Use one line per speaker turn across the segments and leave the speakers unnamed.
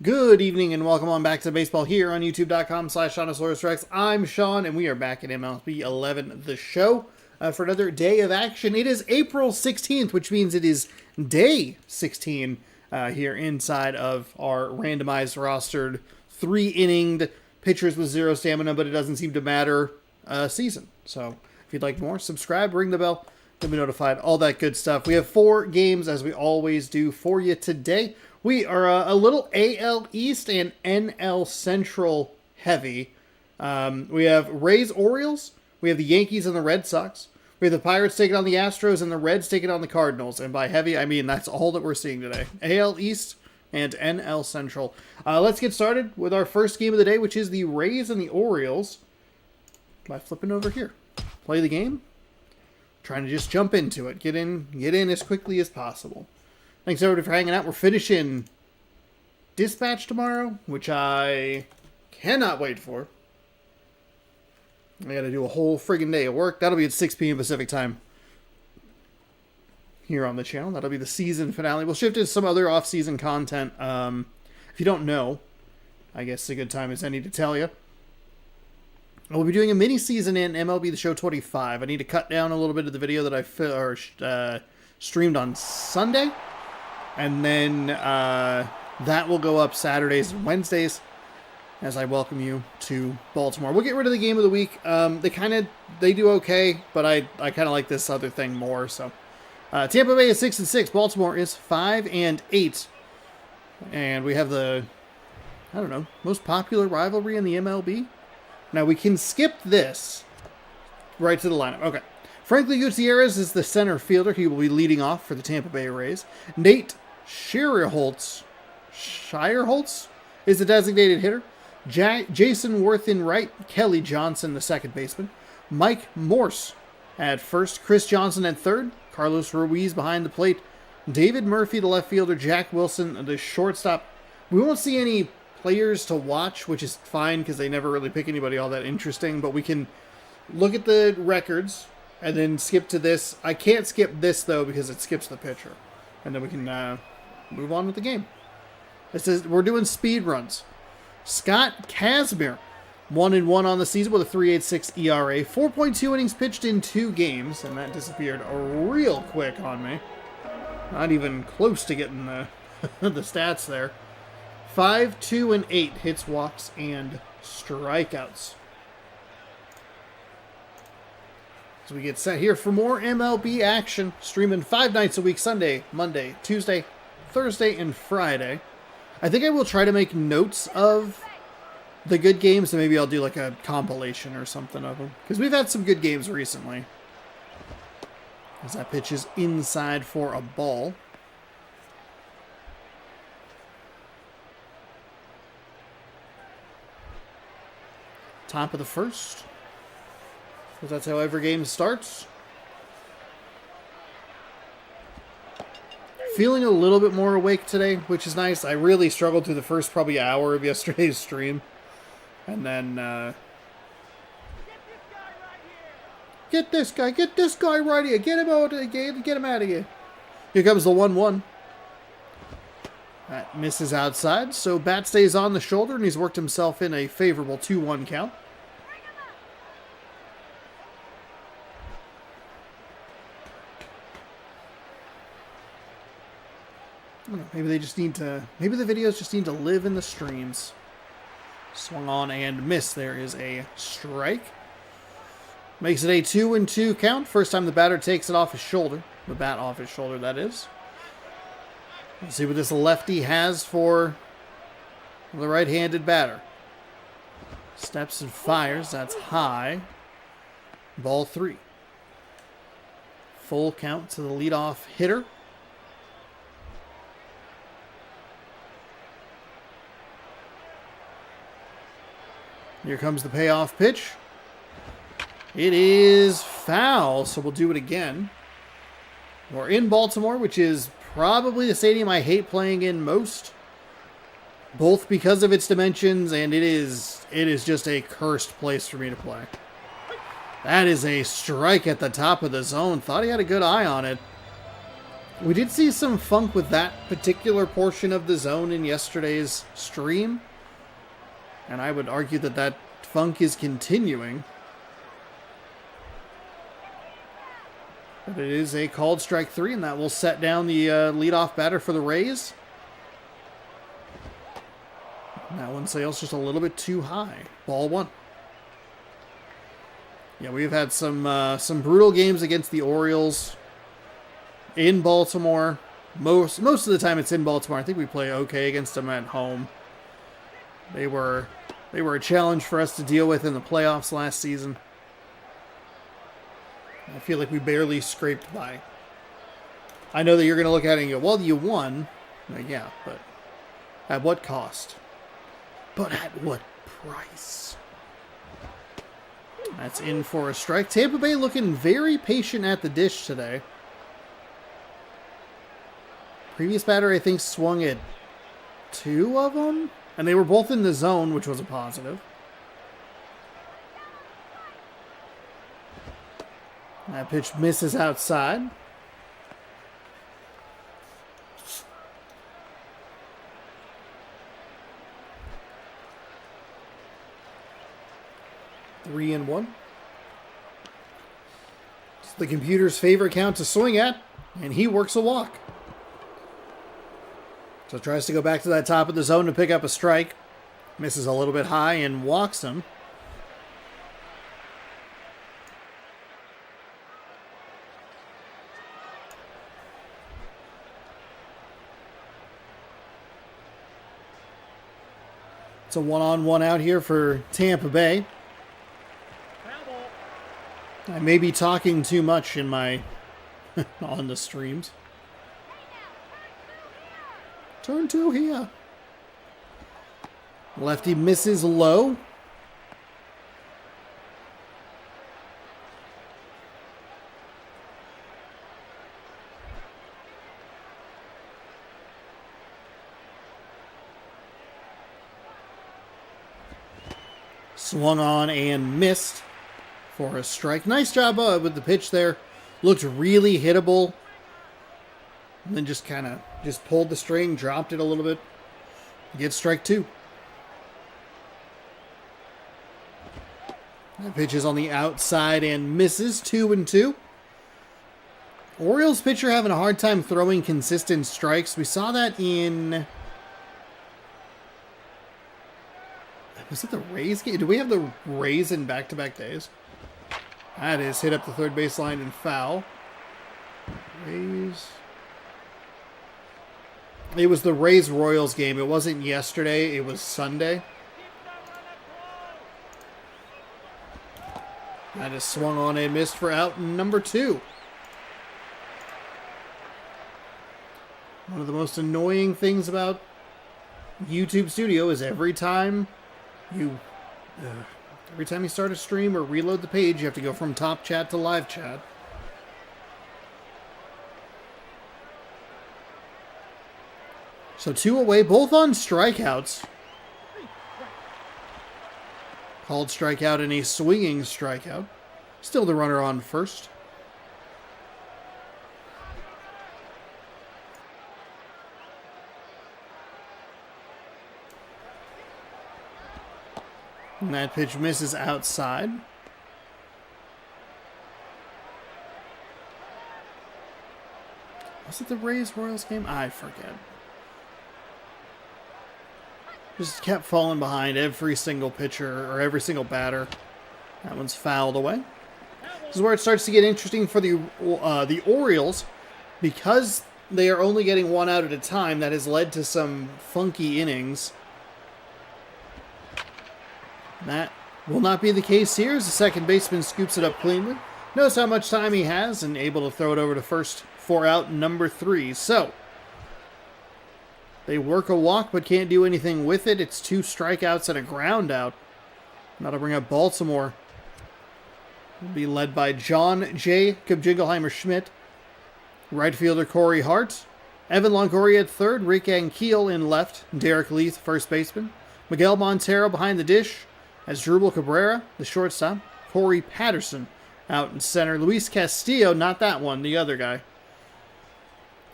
Good evening and welcome on back to baseball here on youtube.com/SeanOsaurusRex. I'm Sean and we are back at MLB 11 the show for another day of action. It is April 16th, which means it is day 16 here inside of our randomized rostered 3-inninged pitchers with 0 stamina, but it doesn't seem to matter season. So if you'd like more, subscribe, ring the bell, you'll be notified, all that good stuff. We have 4 games as we always do for you today. We are a little AL East and NL Central heavy. We have Rays, Orioles. We have the Yankees and the Red Sox. We have the Pirates taking on the Astros and the Reds taking on the Cardinals. And by heavy, I mean that's all that we're seeing today. AL East and NL Central. Let's get started with our first game of the day, which is the Rays and the Orioles. By flipping over here. Play the game. Trying to just jump into it. Get in as quickly as possible. Thanks everybody for hanging out. We're finishing Dispatch tomorrow, which I cannot wait for. I gotta do a whole friggin' day of work. That'll be at 6 p.m. Pacific time here on the channel. That'll be the season finale. We'll shift to some other off-season content. If you don't know, I guess a good time as any to tell you. We'll be doing a mini-season in MLB The Show 25. I need to cut down a little bit of the video that I streamed on Sunday. And then that will go up Saturdays and Wednesdays as I welcome you to Baltimore. We'll get rid of the game of the week. They do okay, but I kind of like this other thing more. So Tampa Bay is 6-6. Baltimore is 5-8. And we have the, I don't know, most popular rivalry in the MLB. Now we can skip this right to the lineup. Okay. Franklin Gutierrez is the center fielder. He will be leading off for the Tampa Bay Rays. Nate Schierholtz is the designated hitter. Jason Worth in right. Kelly Johnson, the second baseman. Mike Morse at first. Chris Johnson at third. Carlos Ruiz behind the plate. David Murphy, the left fielder. Jack Wilson, the shortstop. We won't see any players to watch, which is fine because they never really pick anybody all that interesting. But we can look at the records and then skip to this. I can't skip this, though, because it skips the pitcher. And then we can move on with the game. This is, we're doing speed runs. Scott Kazmir, 1-1 on the season with a 3.86 ERA. 4.2 innings pitched in 2 games, and that disappeared real quick on me. Not even close to getting the, the stats there. 5-2-8 hits, walks, and strikeouts. So we get set here for more MLB action, streaming 5 nights a week, Sunday, Monday, Tuesday, Thursday, and Friday. I think I will try to make notes of the good games, and maybe I'll do like a compilation or something of them. Because we've had some good games recently. As that pitch is inside for a ball. Top of the first. Because that's how every game starts. Feeling a little bit more awake today, which is nice. I really struggled through the first probably hour of yesterday's stream. And then, get this guy right here. Get him out of the game. Get him out of here. Here comes the 1-1. That misses outside, so bat stays on the shoulder, and he's worked himself in a favorable 2-1 count. Maybe they just need to, maybe the videos just need to live in the streams. Swung on and missed. There is a strike. Makes it a 2-2 count. First time the batter takes it off his shoulder. The bat off his shoulder, that is. Let's see what this lefty has for the right-handed batter. Steps and fires. That's high. Ball 3. Full count to the leadoff hitter. Here comes the payoff pitch. It is foul, so we'll do it again. We're in Baltimore, which is probably the stadium I hate playing in most. Both because of its dimensions, and it is just a cursed place for me to play. That is a strike at the top of the zone. Thought he had a good eye on it. We did see some funk with that particular portion of the zone in yesterday's stream. And I would argue that that funk is continuing. But it is a called strike 3, and that will set down the leadoff batter for the Rays. And that one sails just a little bit too high. Ball 1. Yeah, we've had some brutal games against the Orioles in Baltimore. Most of the time it's in Baltimore. I think we play okay against them at home. They were a challenge for us to deal with in the playoffs last season. I feel like we barely scraped by. I know that you're going to look at it and go, well, you won. Yeah, but at what cost? But at what price? That's in for a strike. Tampa Bay looking very patient at the dish today. Previous batter, I think, swung at 2 of them. And they were both in the zone, which was a positive. That pitch misses outside. Three and 1. It's the computer's favorite count to swing at, and he works a walk. So tries to go back to that top of the zone to pick up a strike. Misses a little bit high and walks him. It's a 1-on-1 out here for Tampa Bay. I may be talking too much in my on the streams. Turn 2 here. Lefty misses low. Swung on and missed for a strike. Nice job with the pitch there. Looked really hittable. And then just kind of pulled the string, dropped it a little bit. Gets strike 2. That pitch is on the outside and misses. 2-2. Orioles pitcher having a hard time throwing consistent strikes. We saw that in... Was it the Rays game? Do we have the Rays in back-to-back days? That is hit up the third baseline and foul. Rays... It was the Rays-Royals game. It wasn't yesterday. It was Sunday. That is swung on and missed for out number 2. One of the most annoying things about YouTube Studio is every time you start a stream or reload the page, you have to go from top chat to live chat. So 2 away, both on strikeouts. Called strikeout and a swinging strikeout. Still the runner on first. And that pitch misses outside. Was it the Rays-Royals game? I forget. Just kept falling behind every single pitcher or every single batter. That one's fouled away. This is where it starts to get interesting for the Orioles, because they are only getting 1 out at a time. That has led to some funky innings. That will not be the case here as the second baseman scoops it up cleanly. Knows how much time he has and able to throw it over to first for out number 3. So they work a walk but can't do anything with it. It's 2 strikeouts and a ground out. That'll bring up Baltimore. It'll be led by John Jacob Jingleheimer Schmidt. Right fielder Corey Hart. Evan Longoria at third. Rick Ankiel in left. Derek Leith, first baseman. Miguel Montero behind the dish as Drupal Cabrera, the shortstop. Corey Patterson out in center. Luis Castillo, not that one, the other guy,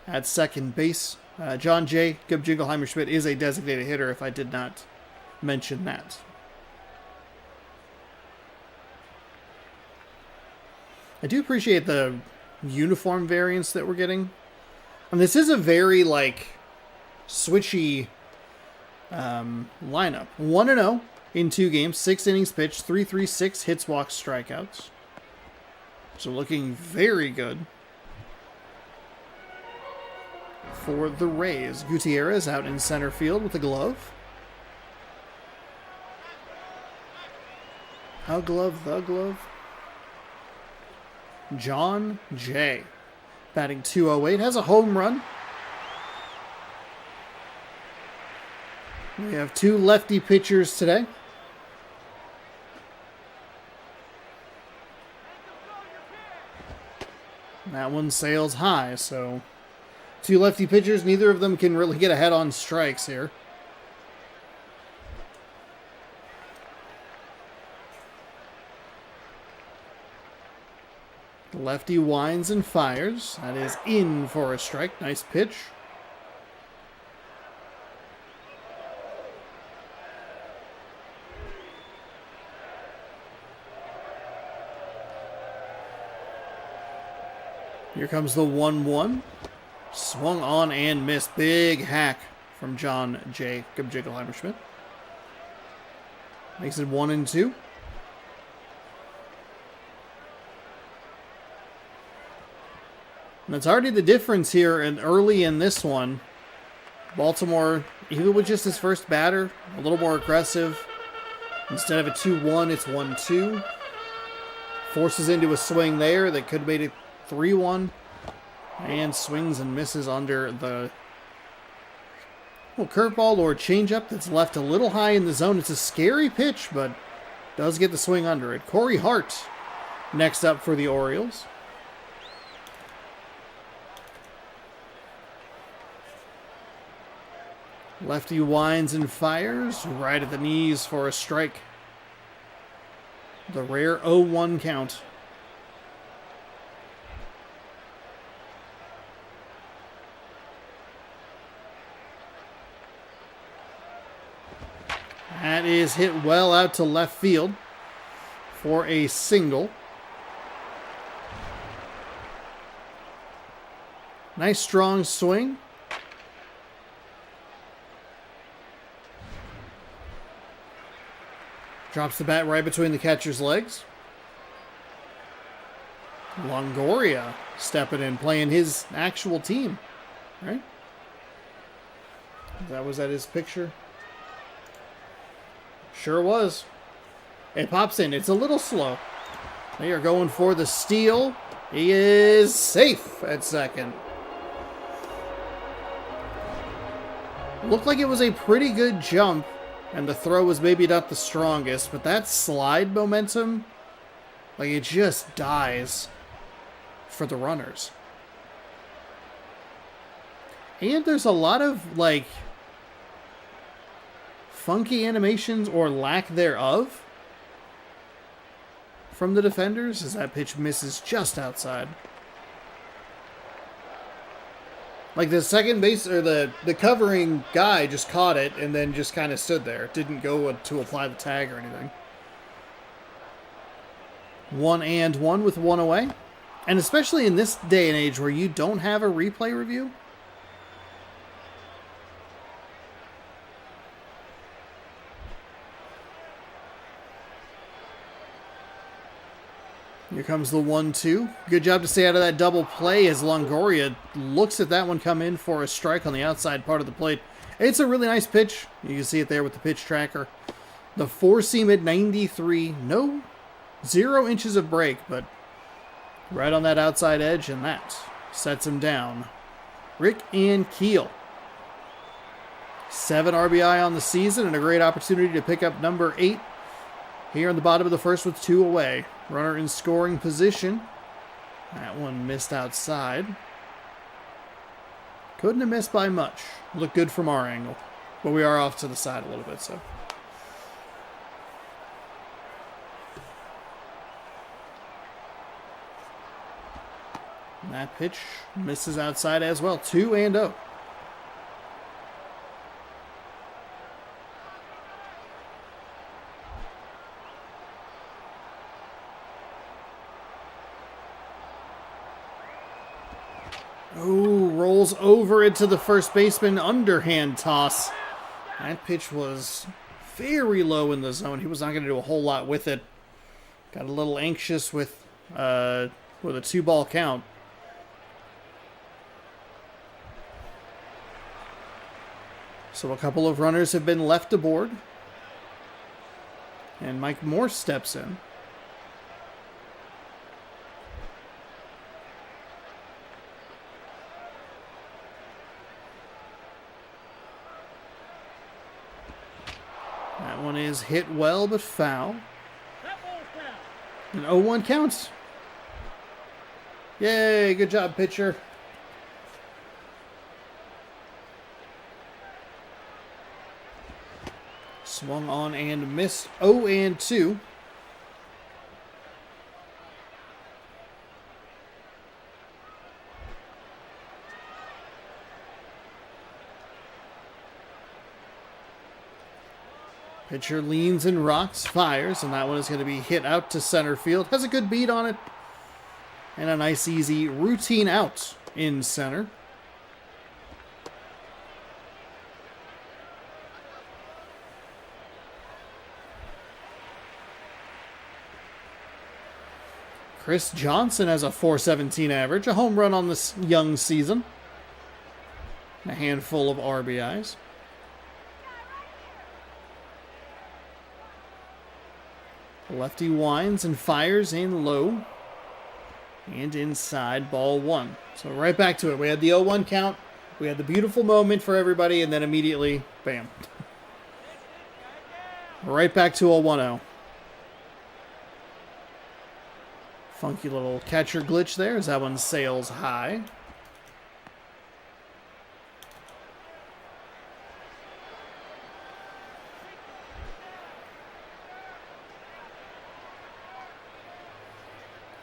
at second base. John J. Gubjingleheimer-Schmidt is a designated hitter, if I did not mention that. I do appreciate the uniform variants that we're getting. And this is a very, switchy lineup. 1-0 in 2 games, 6 innings pitched, 3.36 hits, walks, strikeouts. So looking very good for the Rays. Gutierrez out in center field with a glove. A glove, the glove. John Jay, batting .208, has a home run. We have 2 lefty pitchers today. That one sails high, so 2 lefty pitchers, neither of them can really get ahead on strikes here. Lefty winds and fires. That is in for a strike. Nice pitch. Here comes the 1-1. Swung on and missed. Big hack from John J. Gubjingleheimer-Schmidt. Makes it 1-2. And that's already the difference here and early in this one. Baltimore, even with just his first batter, a little more aggressive. Instead of a 2-1, it's 1-2. Forces into a swing there that could have made it 3-1. And swings and misses under the curveball or changeup that's left a little high in the zone. It's a scary pitch, but does get the swing under it. Corey Hart next up for the Orioles. Lefty winds and fires right at the knees for a strike. The rare 0-1 count. That is hit well out to left field for a single. Nice strong swing. Drops the bat right between the catcher's legs. Longoria stepping in, playing his actual team, right? That was at his picture. Sure was. It pops in. It's a little slow. They are going for the steal. He is safe at second. Looked like it was a pretty good jump, and the throw was maybe not the strongest, but that slide momentum, it just dies for the runners. And there's a lot of, funky animations or lack thereof from the defenders as that pitch misses just outside. The second base or the covering guy just caught it and then just kind of stood there. Didn't go to apply the tag or anything. 1-1 with 1 away. And especially in this day and age where you don't have a replay review. Here comes the 1-2. Good job to stay out of that double play as Longoria looks at that one come in for a strike on the outside part of the plate. It's a really nice pitch. You can see it there with the pitch tracker. The 4-seam at 93. 0 inches of break, but right on that outside edge, and that sets him down. Rick Ankiel. 7 RBI on the season and a great opportunity to pick up number 8 here in the bottom of the first with 2 away. Runner in scoring position. That one missed outside. Couldn't have missed by much. Looked good from our angle. But we are off to the side a little bit, so. That pitch misses outside as well. 2-0. Oh, rolls over into the first baseman, underhand toss. That pitch was very low in the zone. He was not going to do a whole lot with it. Got a little anxious with a 2-ball count. So a couple of runners have been left aboard. And Mike Morse steps in. That one is hit well, but foul. An 0-1 counts. Yay, good job, pitcher. Swung on and missed. 0-2. Pitcher leans and rocks, fires, and that one is going to be hit out to center field. Has a good beat on it. And a nice, easy routine out in center. Chris Johnson has a .417 average, a home run on this young season. A handful of RBIs. Lefty winds and fires in low. And inside, ball 1. So right back to it. We had the 0-1 count. We had the beautiful moment for everybody, and then immediately, bam. Right back to a 1-0. Funky little catcher glitch there as that one sails high.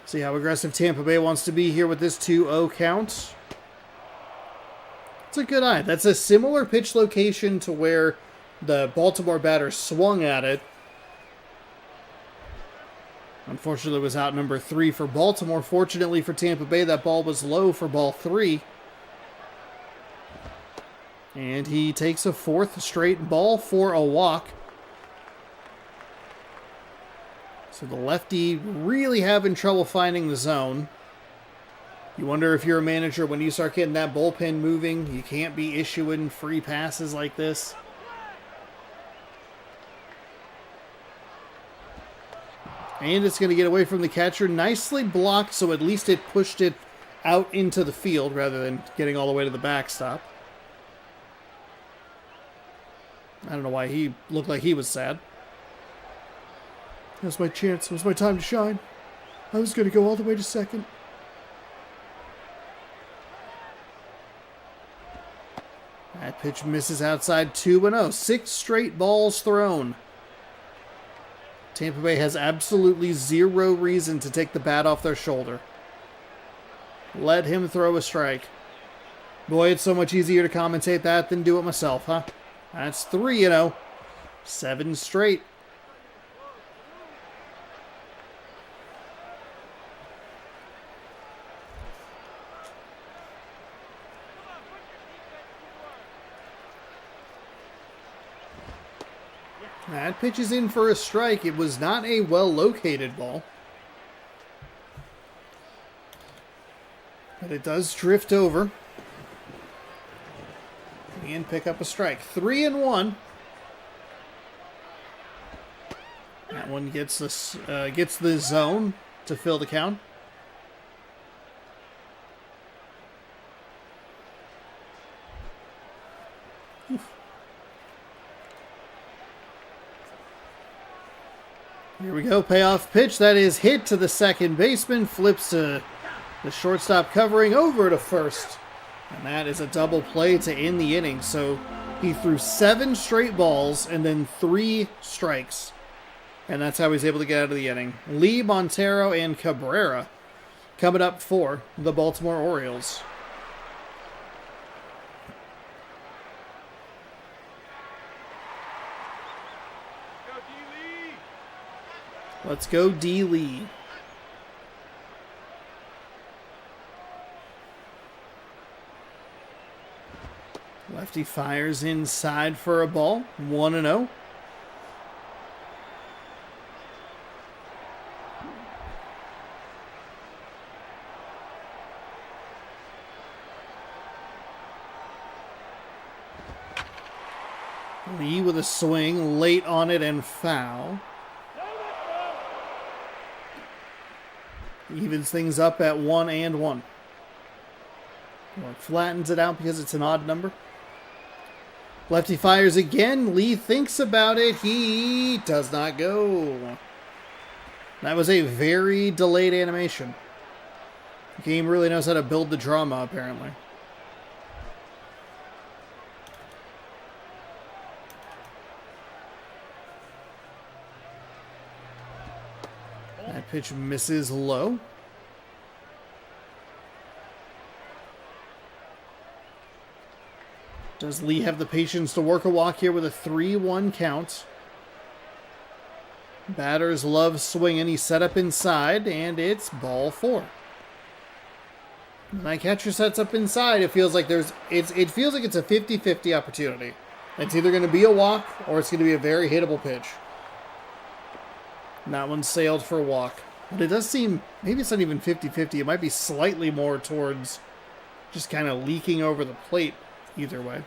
See how aggressive Tampa Bay wants to be here with this 2-0 count. It's a good eye. That's a similar pitch location to where the Baltimore batter swung at it. Unfortunately, it was out number 3 for Baltimore. Fortunately for Tampa Bay, that ball was low for ball 3. And he takes a 4th straight ball for a walk. So the lefty really having trouble finding the zone. You wonder if you're a manager, when you start getting that bullpen moving, you can't be issuing free passes like this. And it's going to get away from the catcher. Nicely blocked, so at least it pushed it out into the field rather than getting all the way to the backstop. I don't know why he looked like he was sad. That was my chance. It was my time to shine. I was going to go all the way to second. That pitch misses outside. 2-0. 6 straight balls thrown. Tampa Bay has absolutely zero reason to take the bat off their shoulder. Let him throw a strike. Boy, it's so much easier to commentate that than do it myself, huh? That's 3-0. 7 straight. That pitch is in for a strike. It was not a well-located ball. But it does drift over. And pick up a strike. 3-1. That one gets the zone to fill the count. Here we go, payoff pitch. That is hit to the second baseman. Flips to the shortstop covering over to first. And that is a double play to end the inning. So he threw 7 straight balls and then 3 strikes. And that's how he's able to get out of the inning. Lee, Montero, and Cabrera coming up for the Baltimore Orioles. Let's go, D. Lee. Lefty fires inside for a ball. 1-0. Lee with a swing, late on it and foul. Evens things up at 1-1. Or flattens it out because it's an odd number. Lefty fires again. Lee thinks about it. He does not go. That was a very delayed animation. The game really knows how to build the drama, apparently. That pitch misses low. Does Lee have the patience to work a walk here with a 3-1 count? Batters love swinging. He's set up inside, and it's ball 4. When that catcher sets up inside, it feels like it's a 50-50 opportunity. It's either going to be a walk or it's going to be a very hittable pitch. And that one sailed for a walk. But it does seem, maybe it's not even 50-50. It might be slightly more towards just kind of leaking over the plate either way.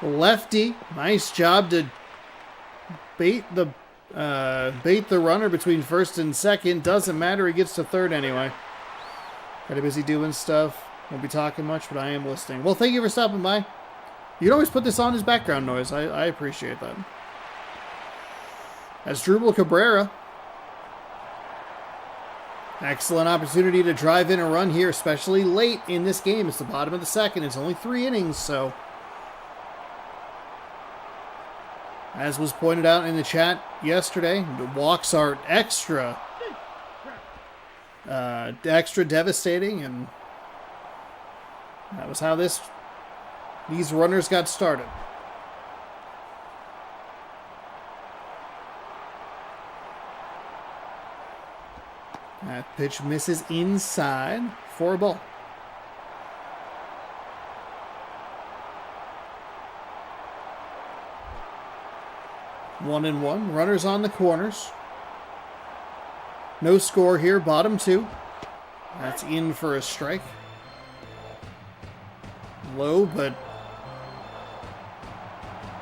Lefty, nice job to bait the runner between first and second. Doesn't matter, he gets to third anyway. Kind of busy doing stuff. Won't be talking much, but I am listening. Well, thank you for stopping by. You can always put this on as background noise. I appreciate that. As Drupal Cabrera. Excellent opportunity to drive in a run here, especially late in this game. It's the bottom of the second. It's only 3 innings, so. As was pointed out in the chat yesterday, the walks are extra devastating, and that was how these runners got started. That pitch misses inside for a ball. One and one. Runners on the corners. No score here. Bottom 2. That's in for a strike. Low, but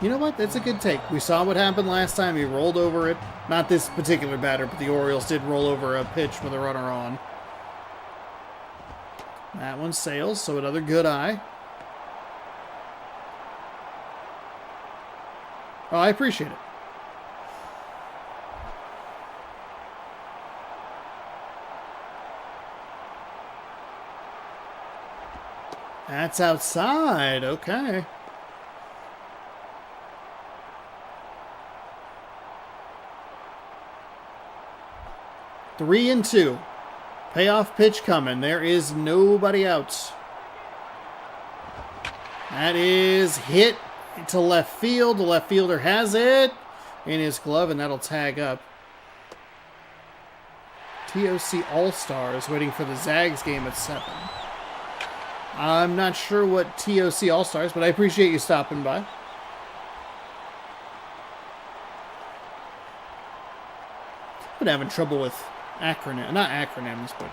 you know what? That's a good take. We saw what happened last time. He rolled over it. Not this particular batter, but the Orioles did roll over a pitch with a runner on. That one sails, so another good eye. Oh, I appreciate it. That's outside. Okay. Three and 2. Payoff pitch coming. There is nobody out. That is hit to left field. The left fielder has it in his glove, and that'll tag up. TOC All-Stars waiting for the Zags game at 7. I'm not sure what TOC All-Stars, but I appreciate you stopping by. Been having trouble with not acronyms, but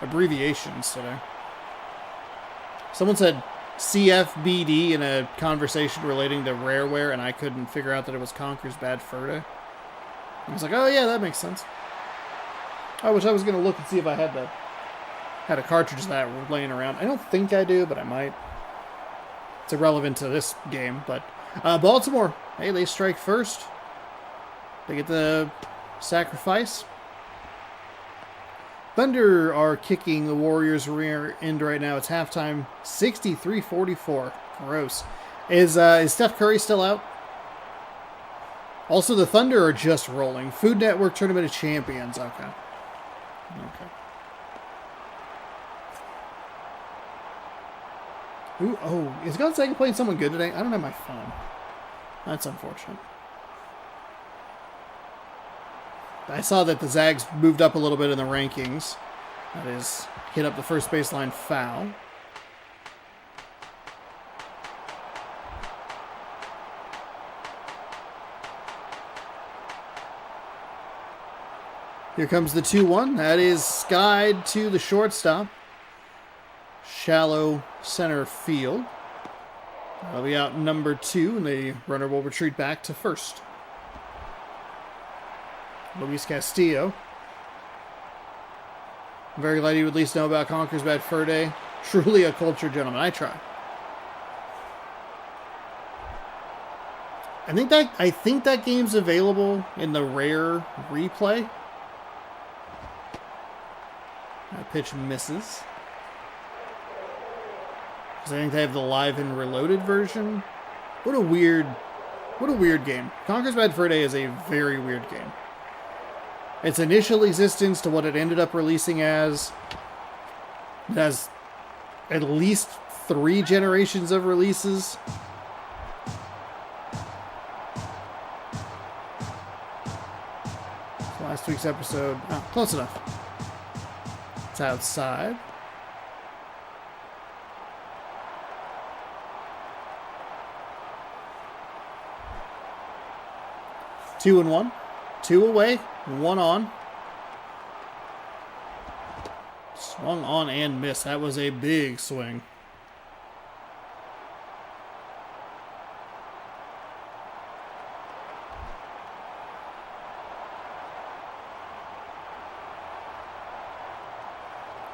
abbreviations today. Someone said CFBD in a conversation relating to Rareware, and I couldn't figure out that it was Conker's Bad Fur Day. I was like, oh yeah, that makes sense. I wish I was going to look and see if I had a cartridge of that laying around. I don't think I do, but I might. It's irrelevant to this game, but Baltimore, hey, they strike first. They get the sacrifice. Thunder are kicking the Warriors' rear end right now. It's halftime, 63-44. Gross. Is Steph Curry still out? Also, the Thunder are just rolling. Food Network Tournament of Champions. Okay. Ooh, oh, is Gonzaga playing someone good today? I don't have my phone. That's unfortunate. I saw that the Zags moved up a little bit in the rankings. That is, hit up the first baseline foul. Here comes the 2-1. That is skied to the shortstop. Shallow center field. That'll be out number 2, and the runner will retreat back to first. Luis Castillo. I'm very glad you would at least know about Conker's Bad Fur Day. Truly a cultured gentleman. I try. I think that game's available in the rare replay. That pitch misses. Because I think they have the live and reloaded version. What a weird game. Conker's Bad Fur Day is a very weird game. Its initial existence to what it ended up releasing as, it has at least 3 generations of releases. Last week's episode, oh, close enough. It's outside. Two and one. 2 away. 1 on. Swung on and missed. That was a big swing.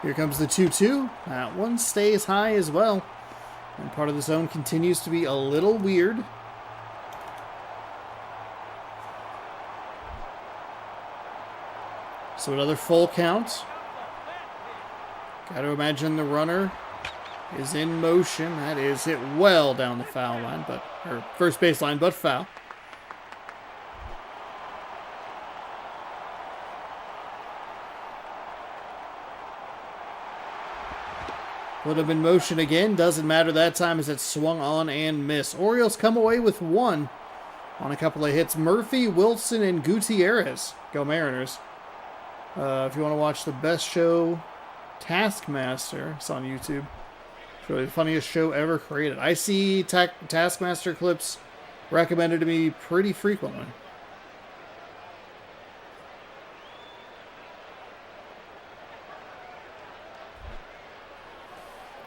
Here comes the 2-2. That one stays high as well. And part of the zone continues to be a little weird. So another full count. Got to imagine the runner is in motion. That is hit well down the foul line, or first baseline, but foul. Would have been motion again. Doesn't matter that time as it swung on and missed. Orioles come away with 1 on a couple of hits. Murphy, Wilson, and Gutierrez. Go Mariners. If you want to watch the best show, Taskmaster, it's on YouTube. It's really the funniest show ever created. I see Taskmaster clips recommended to me pretty frequently.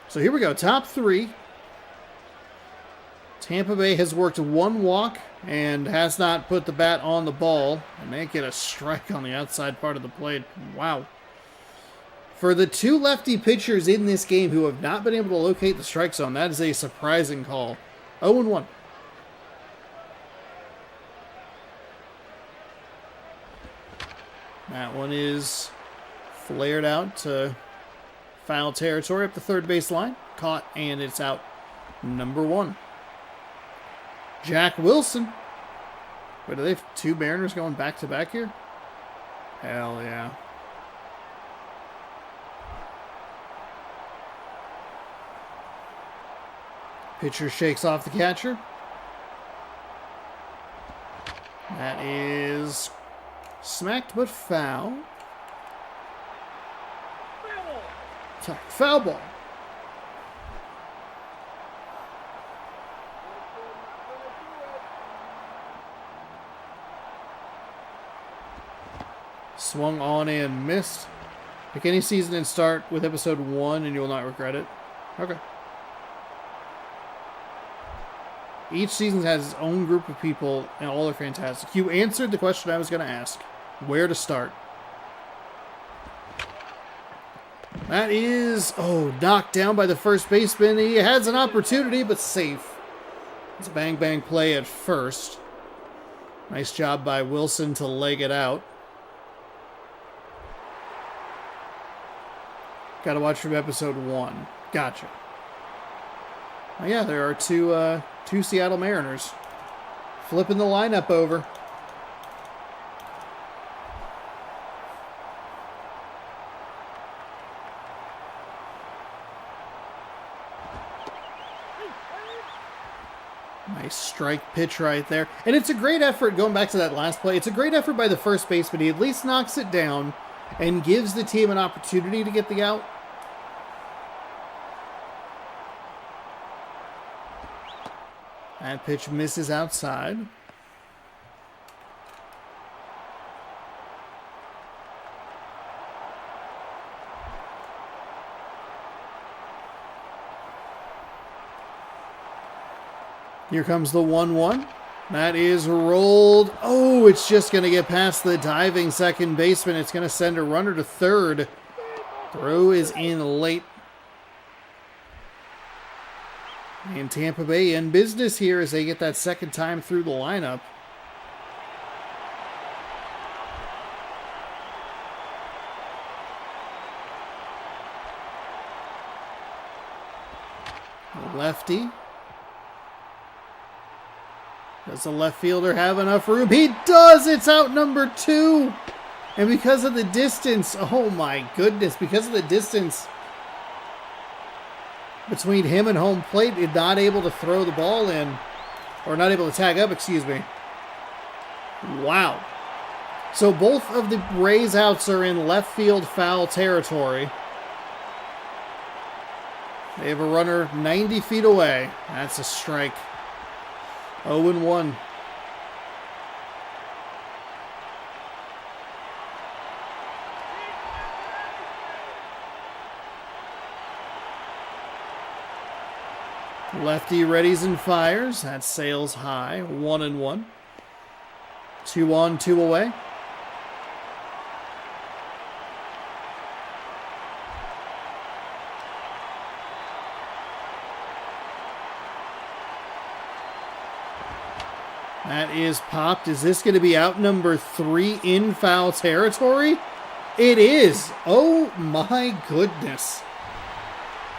So here we go, top 3. Tampa Bay has worked 1 walk and has not put the bat on the ball. And they get a strike on the outside part of the plate. Wow. For the 2 lefty pitchers in this game who have not been able to locate the strike zone, that is a surprising call. 0-1. That one is flared out to foul territory up the third base line. Caught, and it's out number 1. Jack Wilson. Wait, do they have 2 Mariners going back-to-back here? Hell yeah. Pitcher shakes off the catcher. That is smacked but foul. Foul ball. Swung on and missed. Pick any season and start with episode 1 and you will not regret it. Okay. Each season has its own group of people and all are fantastic. You answered the question I was going to ask. Where to start? That is, knocked down by the first baseman. He has an opportunity, but safe. It's a bang-bang play at first. Nice job by Wilson to leg it out. Got to watch from episode 1. Gotcha. Oh, yeah, there are two Seattle Mariners flipping the lineup over. Nice strike pitch right there. And it's a great effort, going back to that last play, it's a great effort by the first baseman. He at least knocks it down and gives the team an opportunity to get the out. That pitch misses outside. Here comes the 1-1. That is rolled. Oh, it's just going to get past the diving second baseman. It's going to send a runner to third. Throw is in late. And Tampa Bay in business here as they get that second time through the lineup. Lefty. Does the left fielder have enough room? He does! It's out number 2! And because of the distance, oh my goodness, because of the distance between him and home plate, he's not able to throw the ball in. Or not able to tag up, excuse me. Wow. So both of the Rays outs are in left field foul territory. They have a runner 90 feet away. That's a strike. 0-1. Lefty readies and fires. That sails high. 1-1. 2 on, 2 away. That is popped. Is this going to be out number 3 in foul territory? It is. Oh my goodness.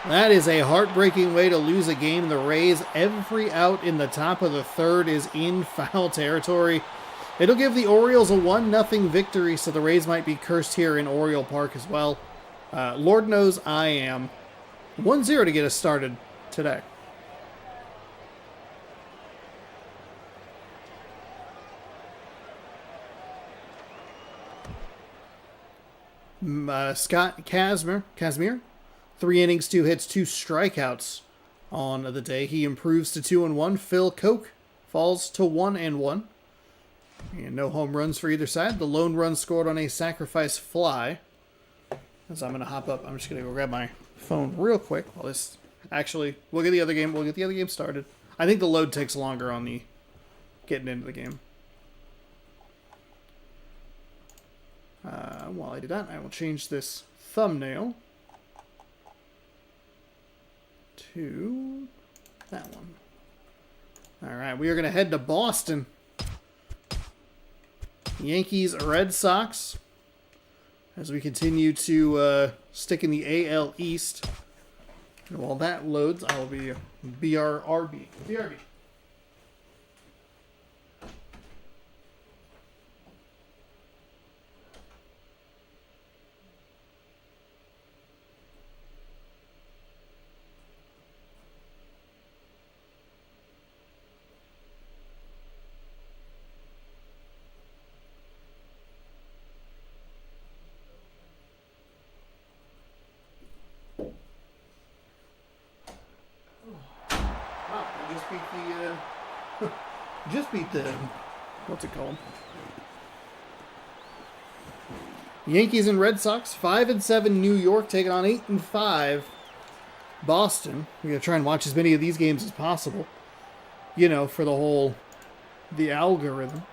That is a heartbreaking way to lose a game. The Rays, every out in the top of the third is in foul territory. It'll give the Orioles a 1-0 victory, so the Rays might be cursed here in Oriole Park as well. Lord knows I am. 1-0 to get us started today. Scott Kazmir, 3 innings, 2 hits, 2 strikeouts on the day. He improves to 2-1. Phil Koch falls to 1-1. And no home runs for either side. The lone run scored on a sacrifice fly. As I'm going to hop up, I'm just going to go grab my phone real quick. While this, actually, we'll get the other game. We'll get the other game started. I think the load takes longer on the getting into the game. While I do that, I will change this thumbnail to that one. All right, we are going to head to Boston. Yankees Red Sox as we continue to stick in the AL East. And while that loads, I will be BRB. Just beat the what's it called? Yankees and Red Sox, 5-7 New York taking on 8-5 Boston. We're gonna try and watch as many of these games as possible. You know, for the algorithm.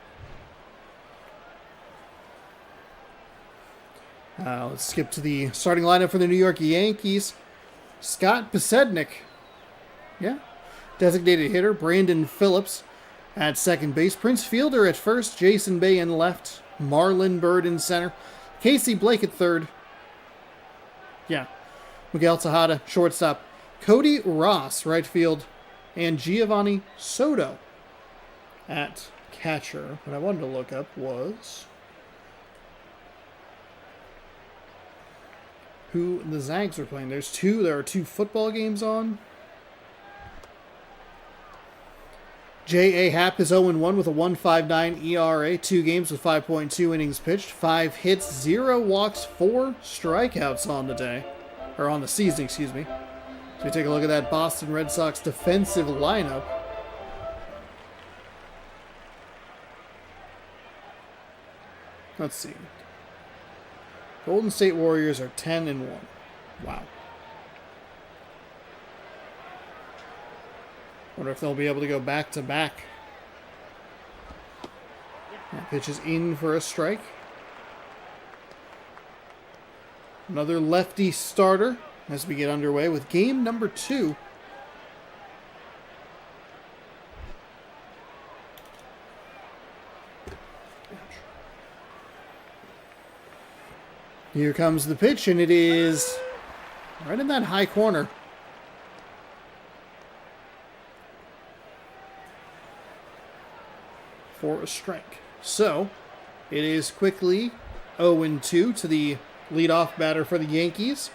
Let's skip to the starting lineup for the New York Yankees. Scott Pasednik. Yeah. Designated hitter, Brandon Phillips at second base. Prince Fielder at first. Jason Bay in left. Marlon Byrd in center. Casey Blake at third. Yeah. Miguel Tejada, shortstop. Cody Ross, right field. And Giovanni Soto at catcher. What I wanted to look up was who the Zags are playing. There are 2 football games on. J.A. Happ is 0-1 with a 1.59 ERA, 2 games with 5.2 innings pitched, 5 hits, 0 walks, 4 strikeouts on the day. Or on the season, excuse me. So we take a look at that Boston Red Sox defensive lineup. Let's see. Golden State Warriors are 10-1. Wow. Wonder if they'll be able to go back-to-back. That pitch is in for a strike. Another lefty starter as we get underway with game number 2. Here comes the pitch, and it is right in that high corner. For a strike. So, it is quickly 0-2 to the leadoff batter for the Yankees.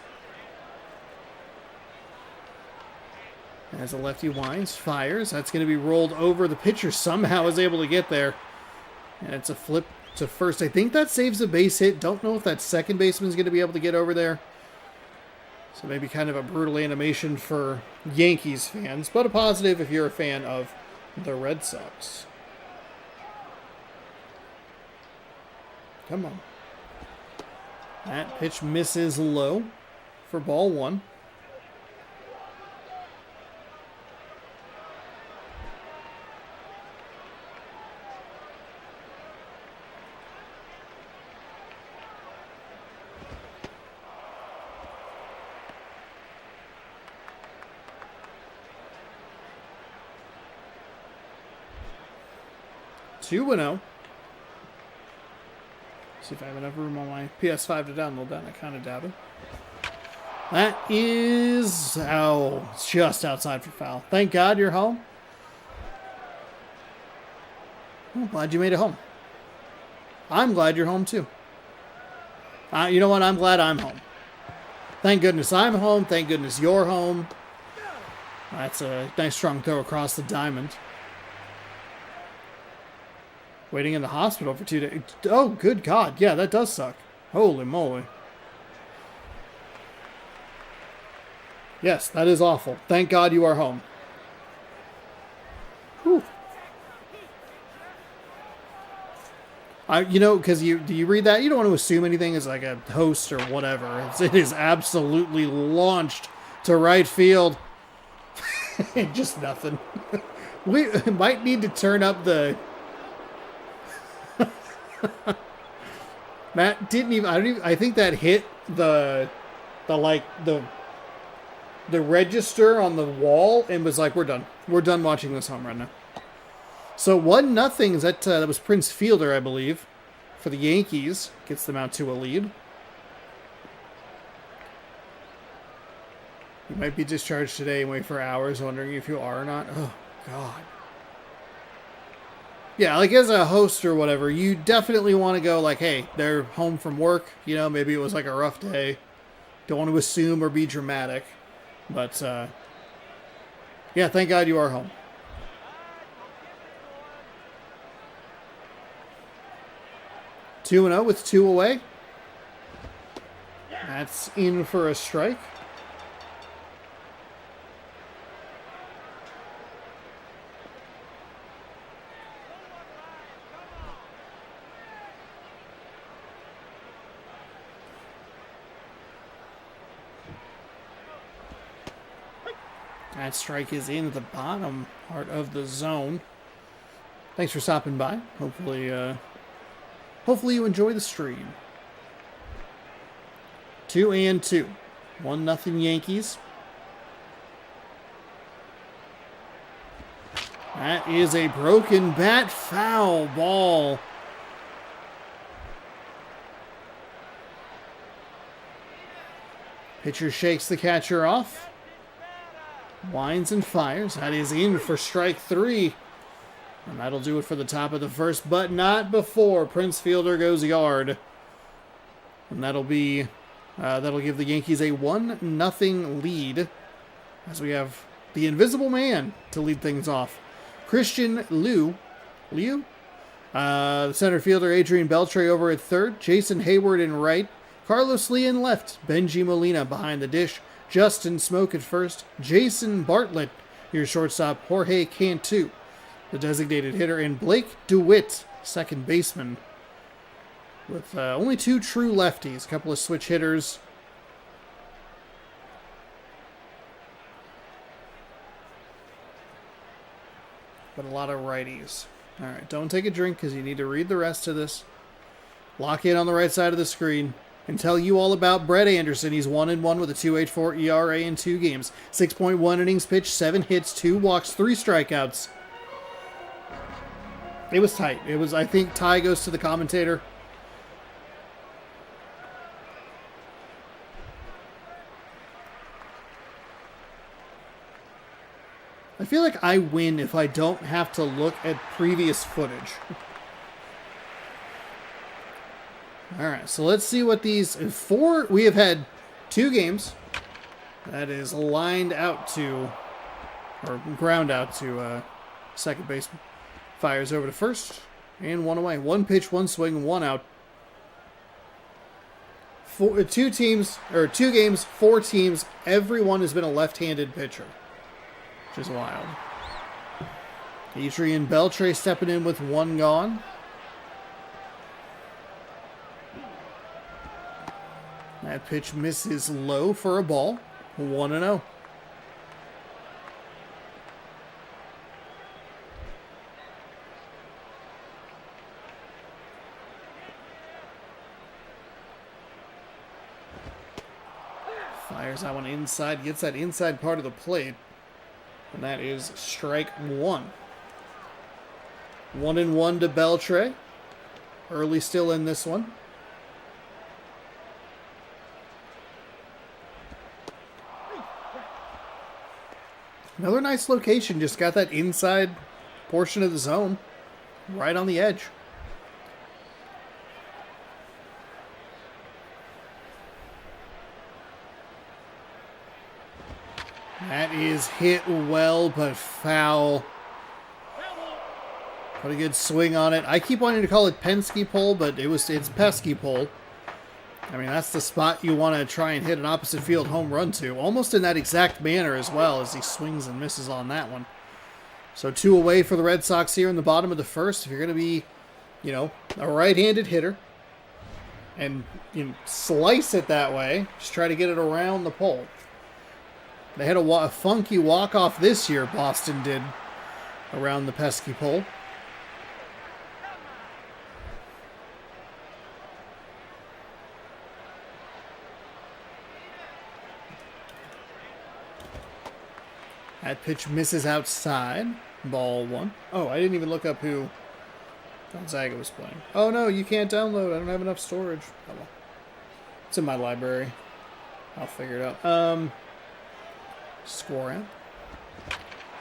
As the lefty winds, fires. That's going to be rolled over. The pitcher somehow is able to get there. And it's a flip to first. I think that saves a base hit. Don't know if that second baseman is going to be able to get over there. So maybe kind of a brutal animation for Yankees fans, but a positive if you're a fan of the Red Sox. Come on. That pitch misses low for ball 1. Two 2-0. See if I have enough room on my PS5 to download that. I kind of doubt it. That is... oh, it's just outside for foul. Thank God you're home. I'm glad you made it home. I'm glad you're home, too. You know what? I'm glad I'm home. Thank goodness I'm home. Thank goodness you're home. That's a nice strong throw across the diamond. Waiting in the hospital for 2 days. Oh, good God. Yeah, that does suck. Holy moly. Yes, that is awful. Thank God you are home. Whew. You know, because do you read that? You don't want to assume anything as like a host or whatever. It is absolutely launched to right field. Just nothing. We might need to turn up the... Matt didn't even... I think that hit the register on the wall and was like, we're done. We're done watching this home run now. So 1-0 is that was Prince Fielder, I believe, for the Yankees. Gets them out to a lead. You might be discharged today and wait for hours, wondering if you are or not. Oh, God. Yeah, like as a host or whatever, you definitely want to go like, hey, they're home from work. You know, maybe it was like a rough day. Don't want to assume or be dramatic. But, yeah, thank God you are home. Two 2-0 with 2 away. That's in for a strike. That strike is in the bottom part of the zone. Thanks for stopping by. Hopefully you enjoy the stream. 2-2. 1-0 Yankees. That is a broken bat, foul ball. Pitcher shakes the catcher off. Winds and fires. That is in for strike 3. And that'll do it for the top of the first, but not before Prince Fielder goes yard. And that'll give the Yankees a 1-0 lead as we have the Invisible Man to lead things off. Christian Liu. The center fielder Adrian Beltre over at third. Jason Hayward in right. Carlos Lee in left. Benji Molina behind the dish. Justin Smoke at first. Jason Bartlett, your shortstop. Jorge Cantu, the designated hitter. And Blake DeWitt, second baseman. With only 2 true lefties. A couple of switch hitters. But a lot of righties. All right, don't take a drink because you need to read the rest of this. Lock in on the right side of the screen and tell you all about Brett Anderson. He's 1-1 with a 2.84 ERA in 2 games. 6.1 innings pitched, 7 hits, 2 walks, 3 strikeouts. It was tight. It was, I think, tie goes to the commentator. I feel like I win if I don't have to look at previous footage. Alright, so let's see what these... We have had 2 games. That is lined out to... Or ground out to second baseman. Fires over to first. And 1 away. 1 pitch, 1 swing, 1 out. 2 games, 4 teams. Everyone has been a left-handed pitcher. Which is wild. Adrian Beltre stepping in with 1 gone. That pitch misses low for a ball. 1-0. Fires that one inside, gets that inside part of the plate. And that is strike 1. 1-1 to Beltre. Early still in this one. Another nice location. Just got that inside portion of the zone. Right on the edge. That is hit well, but foul. Put a good swing on it. I keep wanting to call it Penske pole, but it's pesky pole. I mean, that's the spot you want to try and hit an opposite field home run to. Almost in that exact manner as well, as he swings and misses on that one. So 2 away for the Red Sox here in the bottom of the first. If you're going to be, a right-handed hitter and slice it that way, just try to get it around the pole. They had a funky walk-off this year, Boston did, around the pesky pole. That pitch misses outside. Ball 1. Oh, I didn't even look up who Gonzaga was playing. Oh, no, you can't download. I don't have enough storage. Oh, well. It's in my library. I'll figure it out. Score out.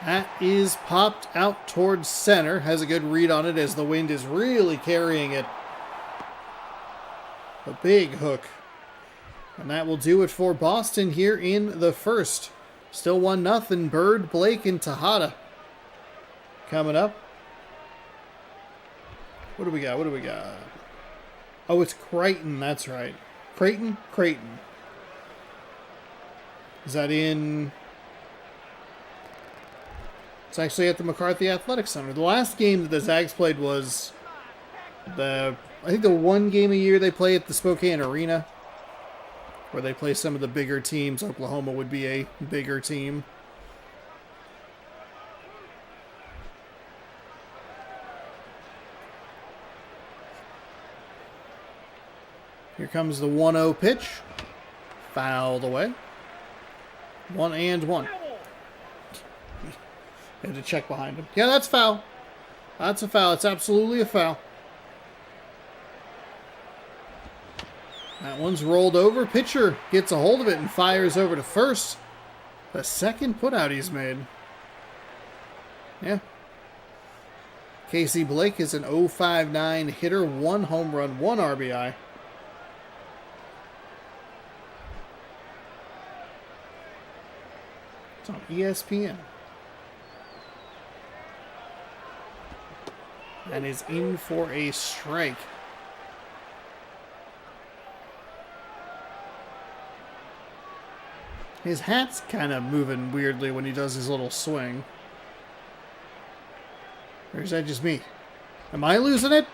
That is popped out towards center. Has a good read on it as the wind is really carrying it. A big hook. And that will do it for Boston here in the first. Still 1-0. Bird, Blake, and Tejada coming up. What do we got? Oh, it's Creighton. That's right. Creighton. Is that in... It's actually at the McCarthy Athletic Center. The last game that the Zags played was I think the one game a year they play at the Spokane Arena, where they play some of the bigger teams. Oklahoma would be a bigger team. Here comes the 1-0 pitch. Fouled away. 1-1. Had to check behind him. Yeah, that's foul. That's a foul. It's absolutely a foul. That one's rolled over. Pitcher gets a hold of it and fires over to first. The second putout he's made. Yeah. Casey Blake is an 0.59 hitter. 1 home run, 1 RBI. It's on ESPN. and is in for a strike. His hat's kind of moving weirdly when he does his little swing. Or is that just me? Am I losing it?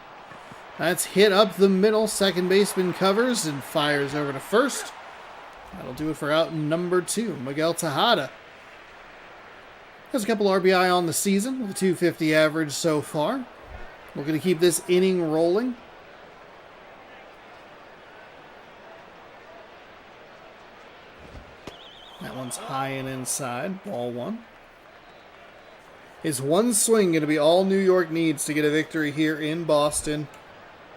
That's hit up the middle. Second baseman covers and fires over to first. That'll do it for out number 2, Miguel Tejada. Has a couple RBI on the season with a 250 average so far. Looking to keep this inning rolling. That one's high and inside. Ball 1. Is one swing going to be all New York needs to get a victory here in Boston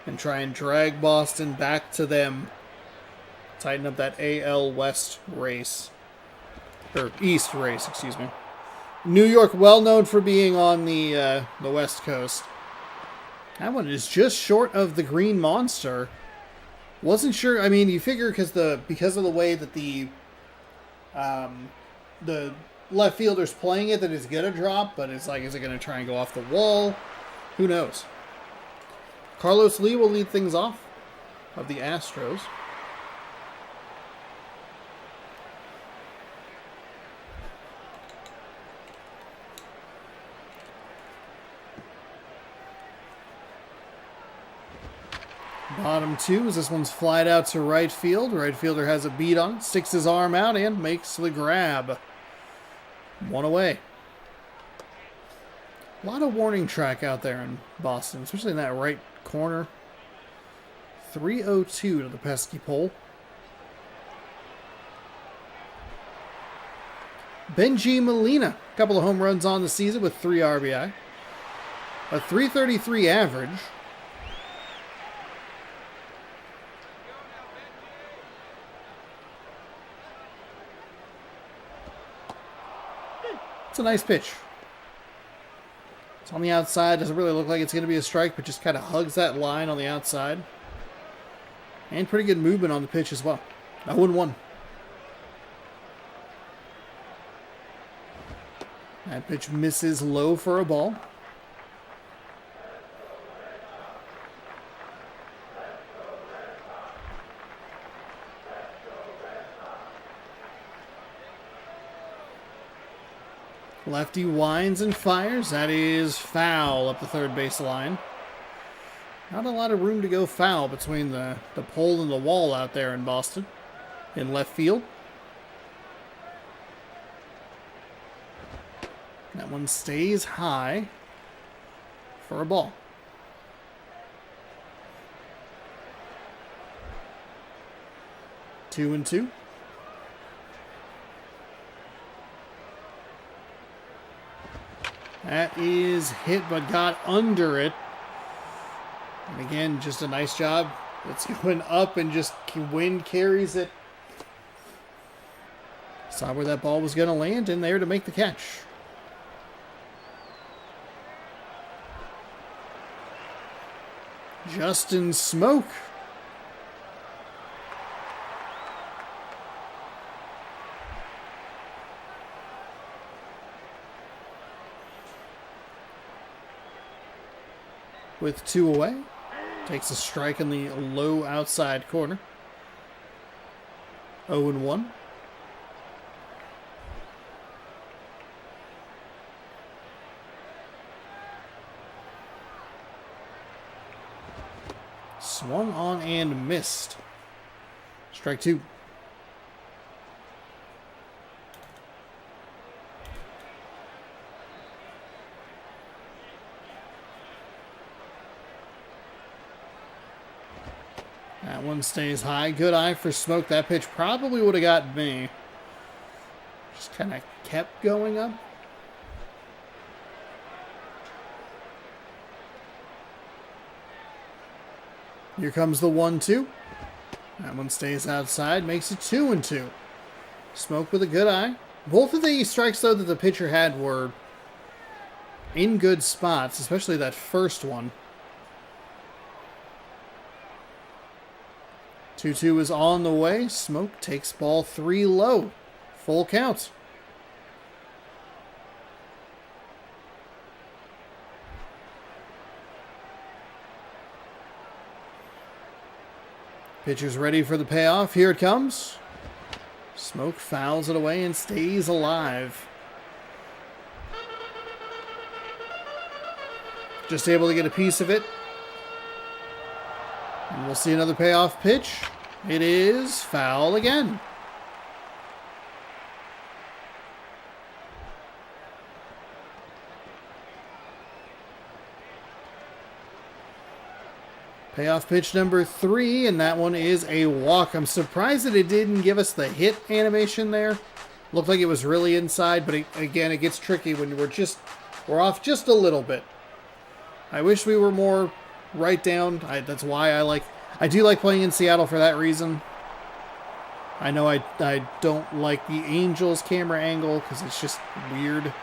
and try and drag Boston back to them? Tighten up that AL West race. Or East race, excuse me. New York, well known for being on the West Coast. That one is just short of the Green Monster. Wasn't sure. I mean, you figure because of the way that the left fielder's playing it, that it's gonna drop. But it's like, is it gonna try and go off the wall? Who knows? Carlos Lee will lead things off of the Astros. Bottom 2 as this one's flied out to right field. Right fielder has a beat on it, sticks his arm out and makes the grab. 1 away. A lot of warning track out there in Boston, especially in that right corner. 3:02 to the pesky pole. Benji Molina, a couple of home runs on the season with 3 RBI. A 333 average. It's a nice pitch. It's on the outside. Doesn't really look like it's going to be a strike, but just kind of hugs that line on the outside. And pretty good movement on the pitch as well. 0-1. That pitch misses low for a ball. Lefty winds and fires. That is foul up the third base line. Not a lot of room to go foul between the pole and the wall out there in Boston. In left field. That one stays high for a ball. 2-2. That is hit, but got under it. And again, just a nice job. It's going up and just wind carries it. Saw where that ball was going to land and there to make the catch. Justin Smoke. With 2 away. Takes a strike in the low outside corner. 0-1. Swung on and missed. Strike 2. That one stays high. Good eye for Smoke. That pitch probably would have got me. Just kind of kept going up. Here comes the 1-2. That one stays outside. Makes it 2-2. Smoke with a good eye. Both of the strikes, though, that the pitcher had were in good spots, especially that first one. 2-2 is on the way. Smoke takes ball 3 low. Full count. Pitcher's ready for the payoff. Here it comes. Smoke fouls it away and stays alive. Just able to get a piece of it. And we'll see another payoff pitch. It is foul again. Payoff pitch number 3, and that one is a walk. I'm surprised that it didn't give us the hit animation there. Looked like it was really inside, but again, it gets tricky when we're off just a little bit. I wish we were more right down. That's why I do like playing in Seattle for that reason. I know I don't like the Angels camera angle because it's just weird.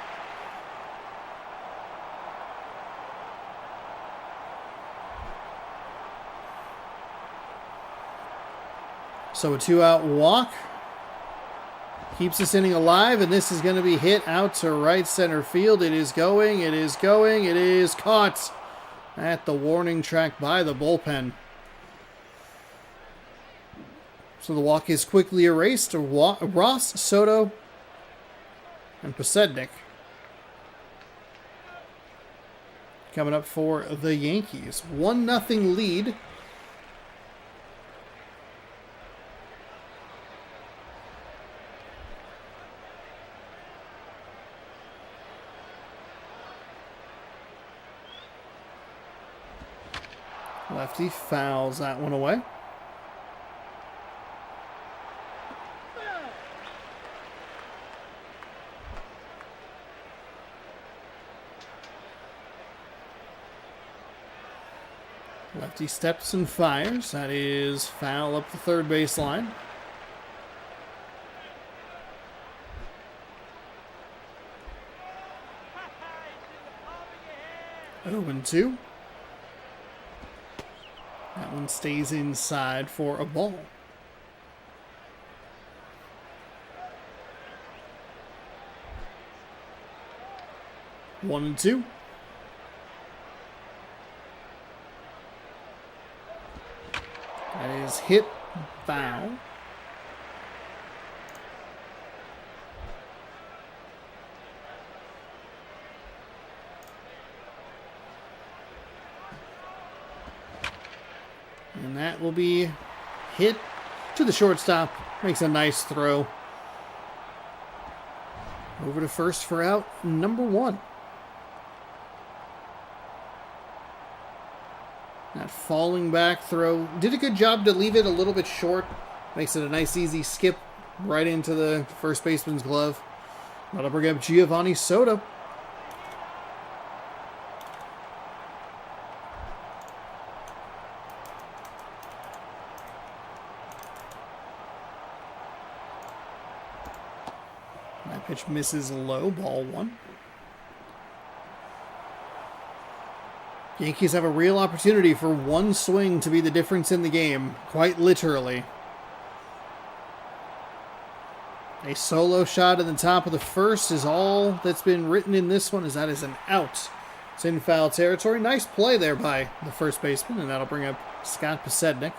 So a 2-out walk keeps this inning alive, and this is going to be hit out to right center field. It is going, it is going, it is caught at the warning track by the bullpen. So the walk is quickly erased. Ross, Soto, and Posednik coming up for the Yankees. 1-0 lead. Lefty fouls that one away. Lefty steps and fires. That is foul up the third base line. Oh, and 2. That one stays inside for a ball. One and 2. That is hit, foul. And that will be hit to the shortstop. Makes a nice throw. Over to first for out number 1. That falling back throw. Did a good job to leave it a little bit short. Makes it a nice easy skip right into the first baseman's glove. That'll bring up Giovanni Soto. That pitch misses low, ball 1. Yankees have a real opportunity for one swing to be the difference in the game, quite literally. A solo shot in the top of the first is all that's been written in this one, as that is an out. It's in foul territory. Nice play there by the first baseman, and that'll bring up Scott Posednik.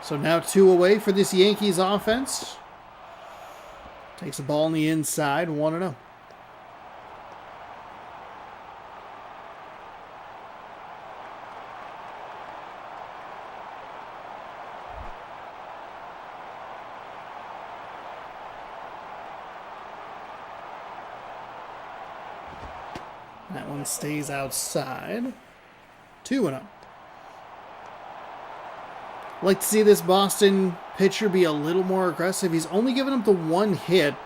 So now 2 away for this Yankees offense. Takes a ball on the inside, 1-0. That one stays outside. 2-0. Like to see this Boston pitcher be a little more aggressive. He's only given up the 1 hit.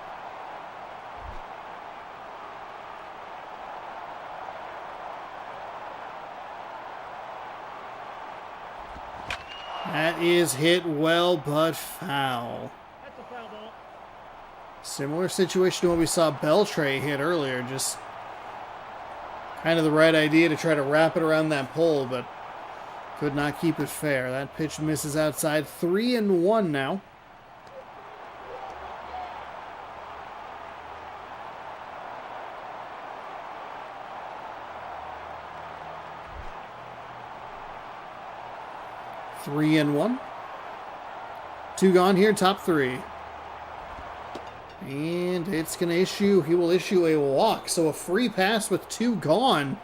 That is hit well, but foul.
That's a foul ball.
Similar situation to what we saw Beltre hit earlier. Just kind of the right idea to try to wrap it around that pole, but could not keep it fair. That pitch misses outside. 3-1 now. 3-1. 2 gone here, top 3. And it's going to issue, he will issue a walk. So a free pass with 2 gone.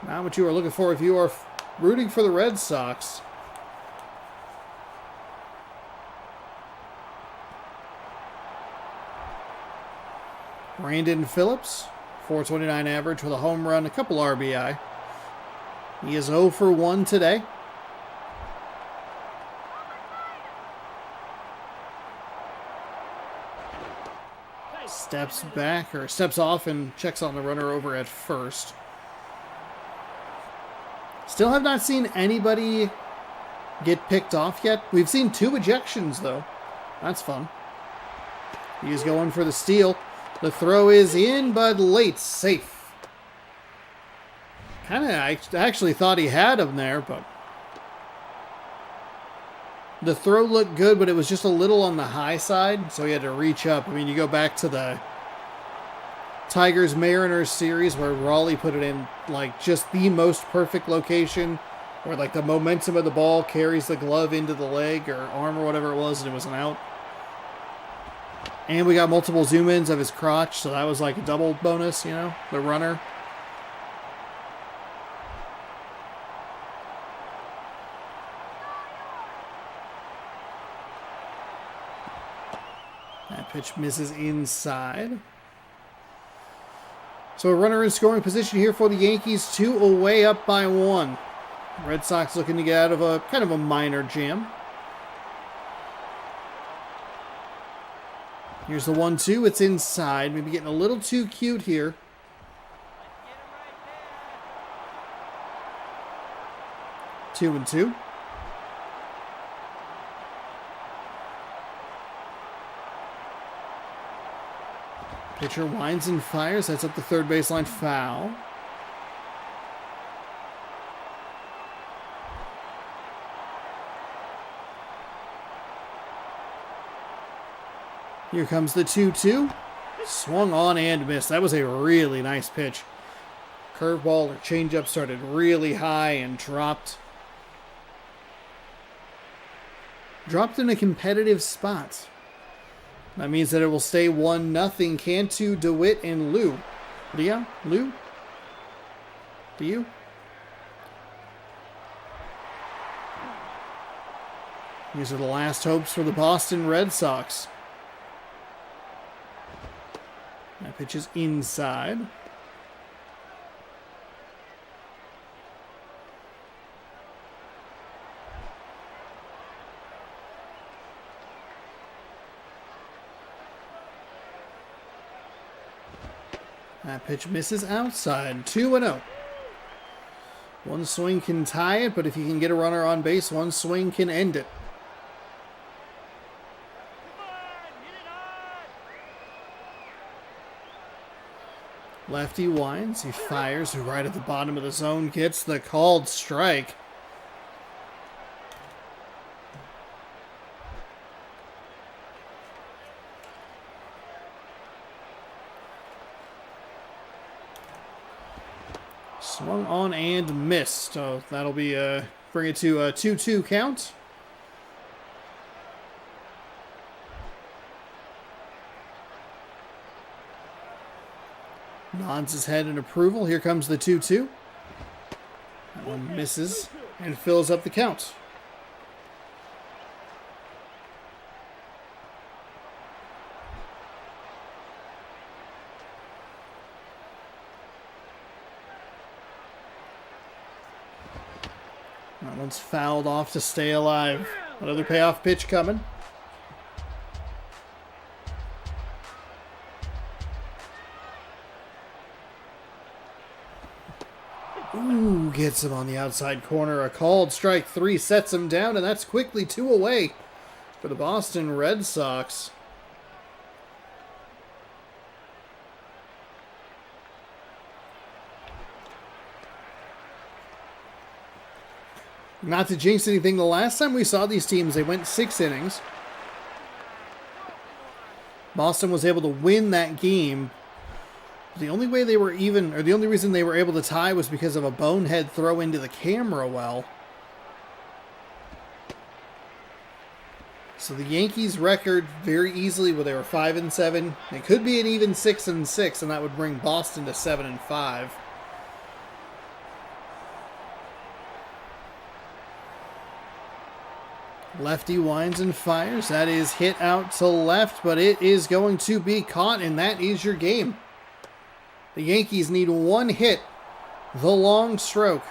Not what you are looking for if you are rooting for the Red Sox. Brandon Phillips, 429 average with a home run, a couple RBI. He is 0 for 1 today. Steps back, or steps off and checks on the runner over at first. Still have not seen anybody get picked off yet. We've seen 2 ejections, though. That's fun. He's going for the steal. The throw is in, but late. Safe. I actually thought he had him there, but the throw looked good, but it was just a little on the high side, so he had to reach up. I mean, you go back to the Tigers-Mariners series where Raleigh put it in, like, just the most perfect location, where, like, the momentum of the ball carries the glove into the leg or arm or whatever it was, and it was an out. And we got multiple zoom-ins of his crotch, so that was like a double bonus, you know, the runner. That pitch misses inside. So a runner in scoring position here for the Yankees, 2 away, up by 1. Red Sox looking to get out of a kind of a minor jam. Here's the 1-2. It's inside. Maybe getting a little too cute here. Two and 2. Pitcher winds and fires. That's up the third baseline, foul. Here comes the 2-2. Swung on and missed. That was a really nice pitch. Curveball or changeup started really high and dropped. Dropped in a competitive spot. That means that it will stay 1-0. Cantu, DeWitt, and Lou. Lou? These are the last hopes for the Boston Red Sox. That pitch is inside. That pitch misses outside. 2-0. One swing can tie it, but if you can get a runner on base, one swing can end it. Lefty winds, he fires right at the bottom of the zone, gets the called strike. Swung on and missed, so that'll be bring it to a 2-2 count. Nods his head in approval. Here comes the 2-2. That one misses and fills up the count. That one's fouled off to stay alive. Another payoff pitch coming. Ooh, gets him on the outside corner. A called strike 3 sets him down, and that's quickly 2 away for the Boston Red Sox. Not to jinx anything, the last time we saw these teams, they went 6 innings. Boston was able to win that game. The only way they were even, or the only reason they were able to tie was because of a bonehead throw into the camera well. So the Yankees' record very easily, where they were 5-7. It could be an even 6-6, and that would bring Boston to 7-5. Lefty winds and fires. That is hit out to left, but it is going to be caught, and that is your game. The Yankees need one hit. The long stroke.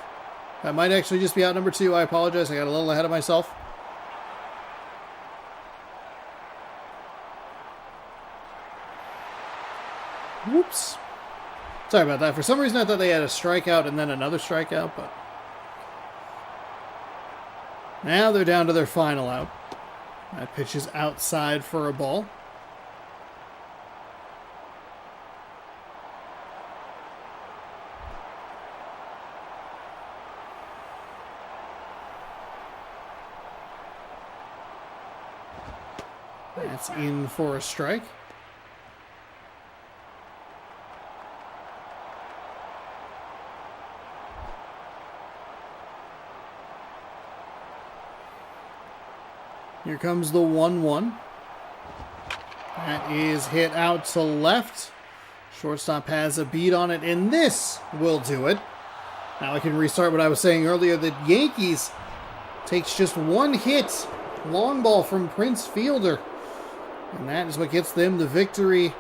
That might actually just be out number 2. I apologize. I got a little ahead of myself. Whoops. Sorry about that. For some reason, I thought they had a strikeout and then another strikeout, but now they're down to their final out. That pitch is outside for a ball. That's in for a strike. Here comes the 1-1. That is hit out to left. Shortstop has a beat on it, and this will do it. Now I can restart what I was saying earlier. The Yankees takes just one hit. Long ball from Prince Fielder. And that is what gets them the victory.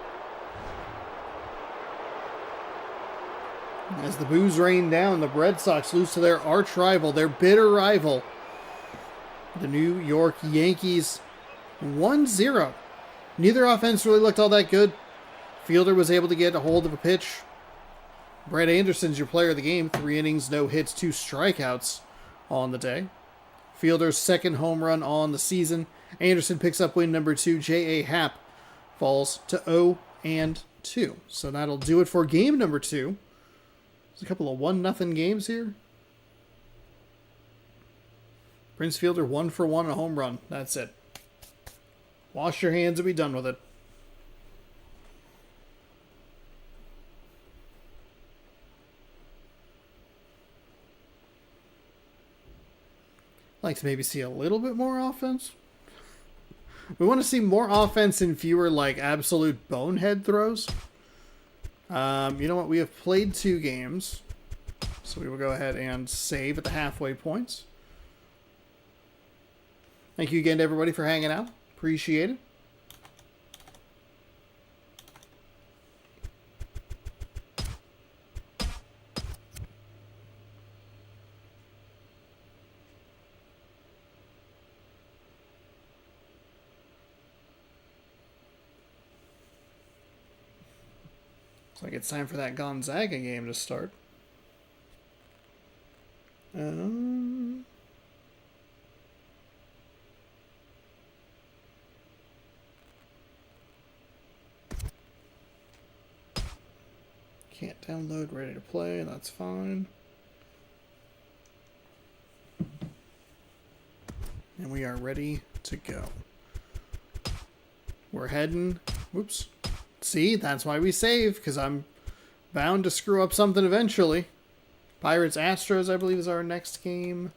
As the boos rain down, the Red Sox lose to their arch rival, their bitter rival, the New York Yankees. 1-0. Neither offense really looked all that good. Fielder was able to get a hold of a pitch. Brett Anderson's your player of the game. 3 innings, no hits, 2 strikeouts on the day. Fielder's second home run on the season. Anderson picks up win number 2. J.A. Happ falls to 0-2. So that'll do it for game number 2. There's a couple of 1-0 games here. Prince Fielder 1 for 1, a home run. That's it. Wash your hands and be done with it. I'd like to maybe see a little bit more offense. We want to see more offense and fewer like absolute bonehead throws. You know what? We have played 2 games. So we will go ahead and save at the halfway points. Thank you again to everybody for hanging out. Appreciate it. Looks like it's time for that Gonzaga game to start. Can't download, ready to play, that's fine. And we are ready to go. We're heading, whoops. See, that's why we save, because I'm bound to screw up something eventually. Pirates Astros, I believe, is our next game.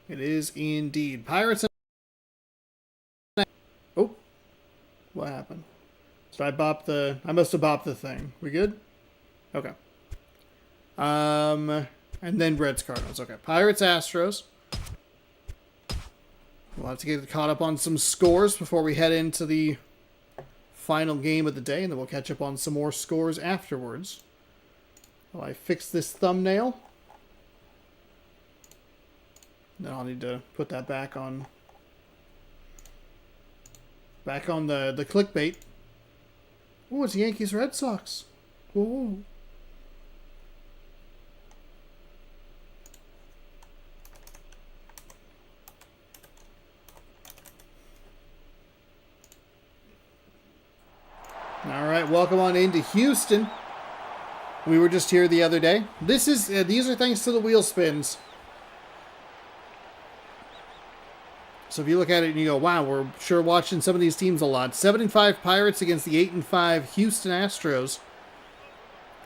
It is indeed. Pirates and... Oh, what happened? So I must have bopped the thing. We good? Okay. And then Reds Cardinals. Okay. Pirates Astros. We'll have to get caught up on some scores before we head into the final game of the day, and then we'll catch up on some more scores afterwards. Will I fix this thumbnail? Then I'll need to put that back on the clickbait. Oh, it's Yankees Red Sox. Oh. All right, welcome on into Houston. We were just here the other day. These are thanks to the wheel spins. So if you look at it and you go, wow, we're sure watching some of these teams a lot. 7-5 Pirates against the 8-5 Houston Astros.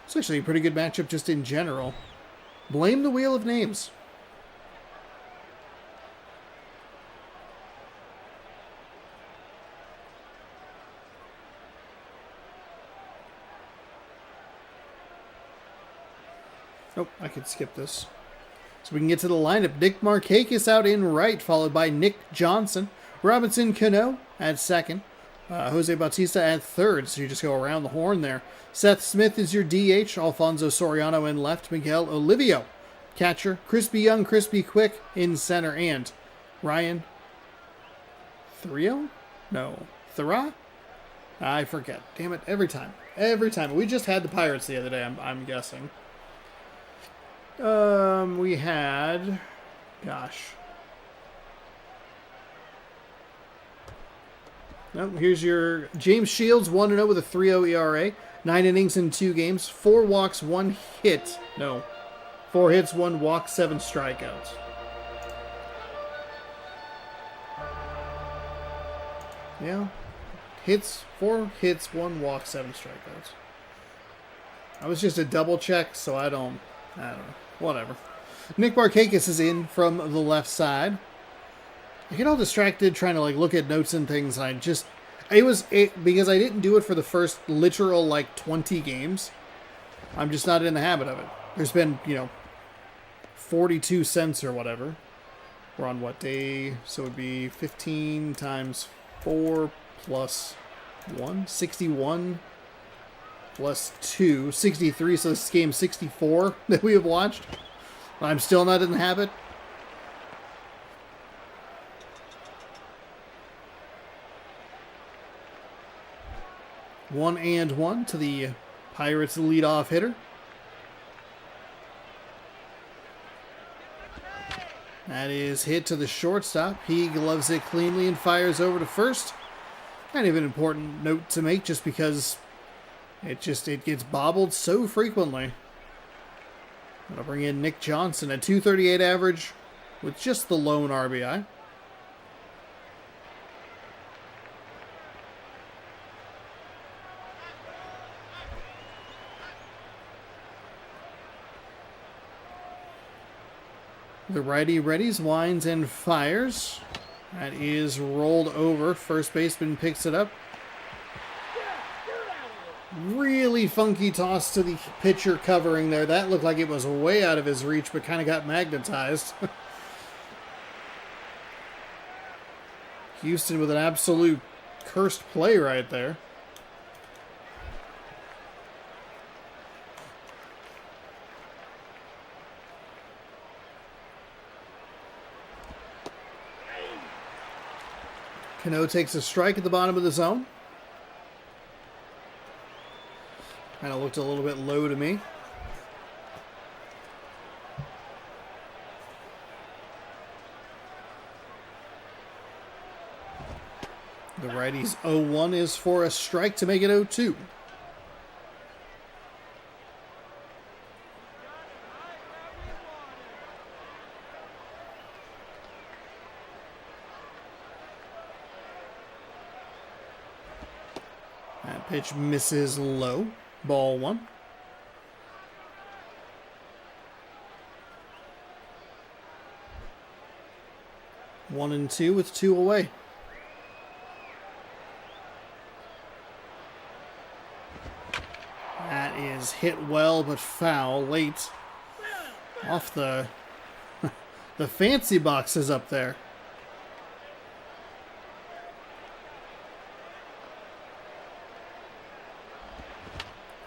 It's actually a pretty good matchup just in general. Blame the wheel of names. Oh, I could skip this. So we can get to the lineup. Nick Markakis out in right, followed by Nick Johnson. Robinson Cano at second. Jose Bautista at third, so you just go around the horn there. Seth Smith is your DH. Alfonso Soriano in left. Miguel Olivio, catcher. Crispy Young, Crispy Quick in center. And Ryan Thrio? No. Thera? I forget. Damn it. Every time. Every time. We just had the Pirates the other day, I'm guessing. We had... Gosh. No, here's your James Shields, 1-0 with a 3.0 ERA. 9 innings in 2 games. 4 walks, 1 hit. No. 4 hits, 1 walk, 7 strikeouts. Yeah. 4 hits, 1 walk, 7 strikeouts. I was just a double check, so I don't know. Whatever. Nick Markakis is in from the left side. I get all distracted trying to look at notes and things. And because I didn't do it for the first literal 20 games. I'm just not in the habit of it. There's been 42 cents or whatever. We're on what day? So it would be 15 times 4 plus 1, 61 plus 2, 63. So this is game 64 that we have watched. I'm still not in the habit. 1-1 to the Pirates leadoff hitter. That is hit to the shortstop. He gloves it cleanly and fires over to first. Kind of an important note to make just because it gets bobbled so frequently. I'll bring in Nick Johnson, a .238 average with just the lone RBI. The righty readies, winds and fires. That is rolled over. First baseman picks it up. Really funky toss to the pitcher covering there. That looked like it was way out of his reach, but kind of got magnetized. Houston with an absolute cursed play right there. Cano takes a strike at the bottom of the zone. Kind of looked a little bit low to me. The righty's 0-1 is for a strike to make it 0-2. That pitch misses low. Ball 1. One and 2 with 2 away. That is hit well but foul late. Off the the fancy boxes up there.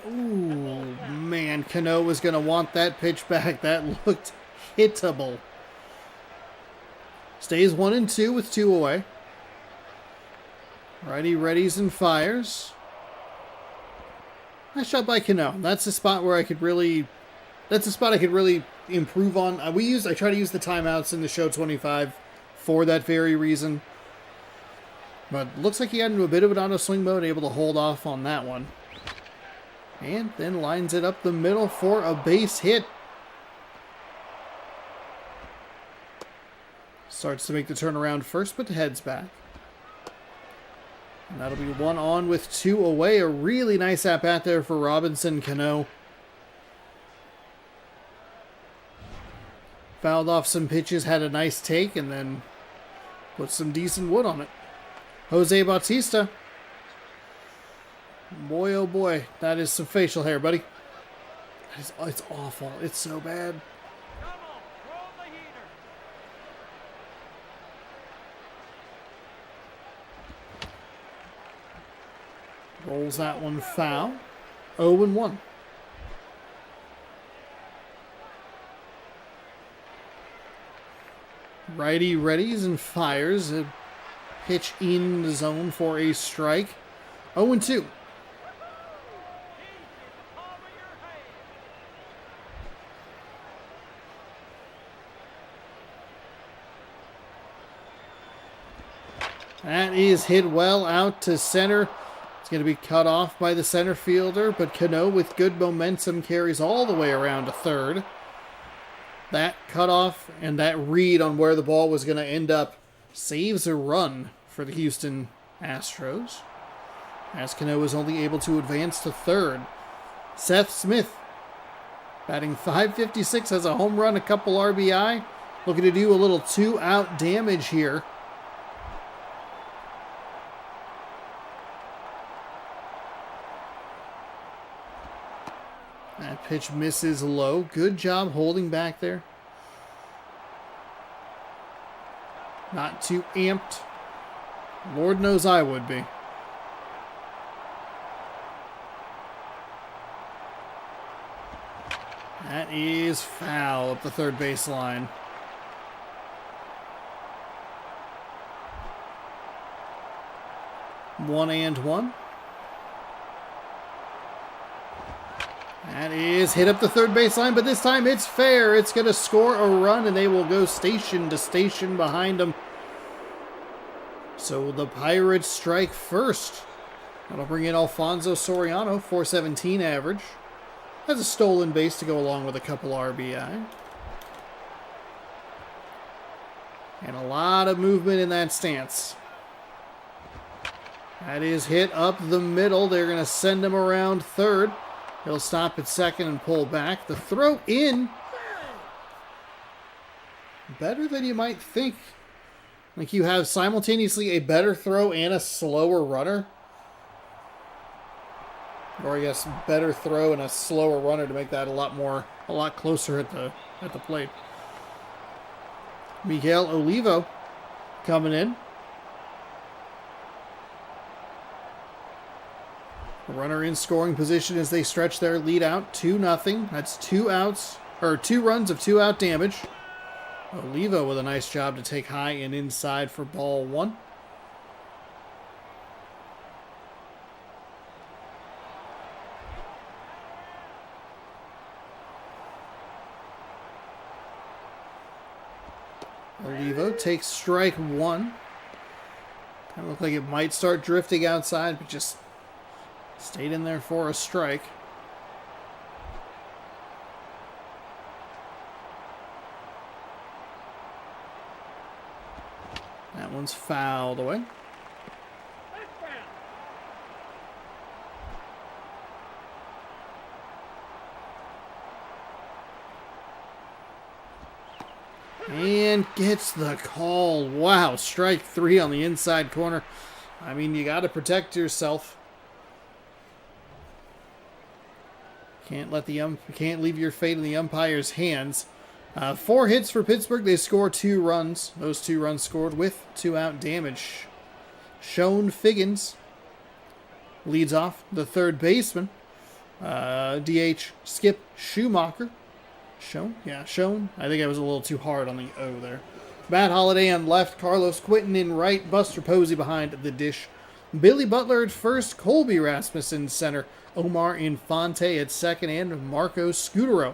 Ooh, man, Cano was going to want that pitch back. That looked hittable. Stays 1 and 2 with 2 away. Righty readies and fires. Nice shot by Cano. That's a spot where I could really... That's a spot I could really improve on. I try to use the timeouts in the show 25 for that very reason. But looks like he got into a bit of an auto swing mode, able to hold off on that one. And then lines it up the middle for a base hit. Starts to make the turnaround first, but heads back. And that'll be 1 on with 2 away. A really nice at-bat there for Robinson Cano. Fouled off some pitches, had a nice take, and then put some decent wood on it. Jose Bautista. Boy, oh boy, that is some facial hair, buddy. It's awful. It's so bad. Rolls that one foul. 0-1. Righty readies and fires. A pitch in the zone for a strike. 0-2. That is hit well out to center. It's going to be cut off by the center fielder, but Cano with good momentum carries all the way around to third. That cutoff and that read on where the ball was going to end up saves a run for the Houston Astros, as Cano was only able to advance to third. Seth Smith, batting .556, has a home run, a couple RBI. Looking to do a little two-out damage here. That pitch misses low. Good job holding back there. Not too amped. Lord knows I would be. That is foul up the third base line. One and one. That is hit up the third base line, but this time it's fair. It's going to score a run, and they will go station to station behind them. So the Pirates strike first. That'll bring in Alfonso Soriano, .417 average. Has a stolen base to go along with a couple RBI. And a lot of movement in that stance. That is hit up the middle. They're going to send him around third. He'll stop at second and pull back. The throw in. Better than you might think. Like you have simultaneously a better throw and a slower runner. Or I guess better throw and a slower runner to make that a lot closer at the plate. Miguel Olivo coming in. A runner in scoring position as they stretch their lead out 2-0. That's 2 outs, or 2 runs of 2-out damage. Olivo with a nice job to take high and inside for ball 1. Olivo takes strike 1. Kind of looked like it might start drifting outside, but just stayed in there for a strike. That one's fouled away. And gets the call. Wow, strike 3 on the inside corner. I mean, you got to protect yourself. Can't leave your fate in the umpire's hands. 4 hits for Pittsburgh. They score 2 runs. Those 2 runs scored with 2-out damage. Sean Figgins leads off, the third baseman. DH Skip Schumacher. Sean? Yeah, Sean. I think I was a little too hard on the O there. Matt Holliday on left. Carlos Quinton in right. Buster Posey behind the dish. Billy Butler at first. Colby Rasmussen center. Omar Infante at second, and Marco Scutero,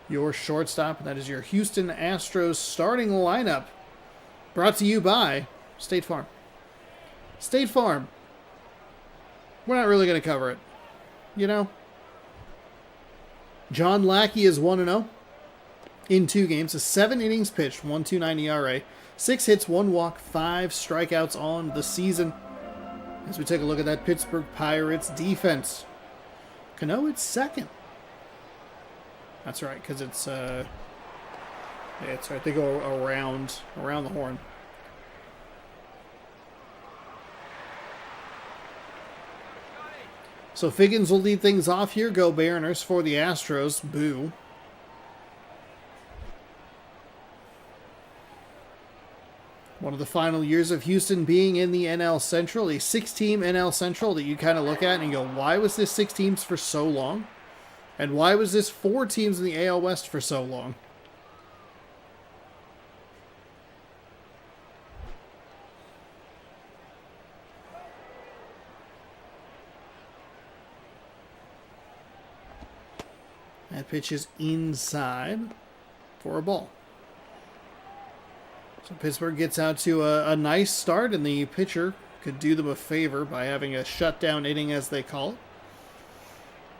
your shortstop. And that is your Houston Astros starting lineup. Brought to you by State Farm. State Farm. We're not really going to cover it. You know? John Lackey is 1-0 in 2 games. A 7 innings pitched, 1.29 ERA. 6 hits, 1 walk, 5 strikeouts on the season. As we take a look at that Pittsburgh Pirates defense. Cano at second. That's right, because it's yeah, it's right. They go around the horn. So Figgins will lead things off here. Go Mariners for the Astros. Boo. One of the final years of Houston being in the NL Central, a 6-team NL Central that you kind of look at and you go, why was this 6 teams for so long? And why was this 4 teams in the AL West for so long? That pitch is inside for a ball. So Pittsburgh gets out to a nice start, and the pitcher could do them a favor by having a shutdown inning, as they call it.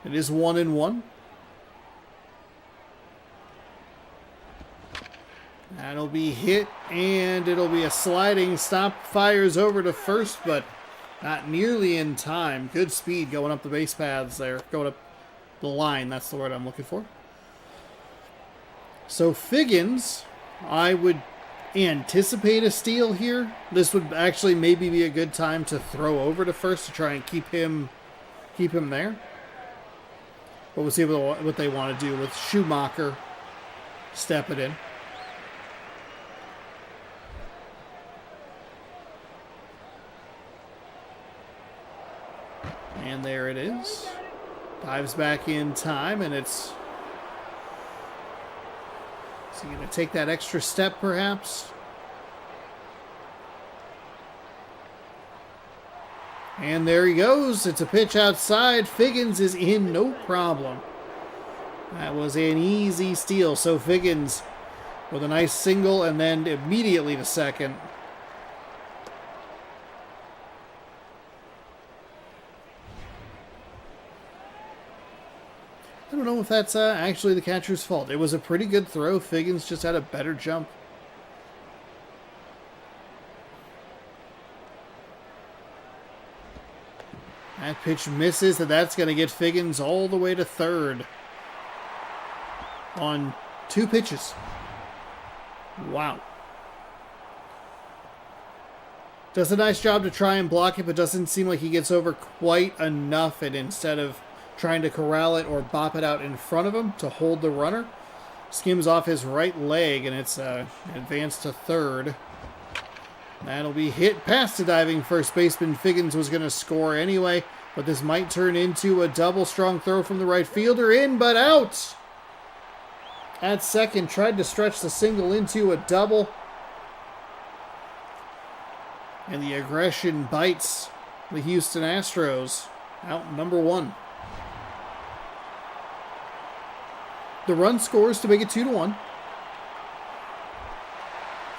It is 1-1. That'll be hit, and it'll be a sliding stop. Fires over to first, but not nearly in time. Good speed going up the base paths there. Going up the line, that's the word I'm looking for. So Figgins, I would anticipate a steal here. This would actually maybe be a good time to throw over to first to try and keep him there. But we'll see what they want to do with Schumacher stepping in. And there it is. Dives back in time, and it's... Is he going to take that extra step, perhaps? And there he goes. It's a pitch outside. Figgins is in, no problem. That was an easy steal. So Figgins with a nice single, and then immediately to second. I don't know if that's actually the catcher's fault. It was a pretty good throw. Figgins just had a better jump. That pitch misses, and that's going to get Figgins all the way to third on 2 pitches. Wow. Does a nice job to try and block it, but doesn't seem like he gets over quite enough, and instead of trying to corral it or bop it out in front of him to hold the runner, skims off his right leg, and it's advanced to third. That'll be hit past the diving first baseman. Figgins was going to score anyway, but this might turn into a double. Strong throw from the right fielder, in but out. At second, tried to stretch the single into a double. And the aggression bites the Houston Astros. Out number 1. The run scores to make it 2-1.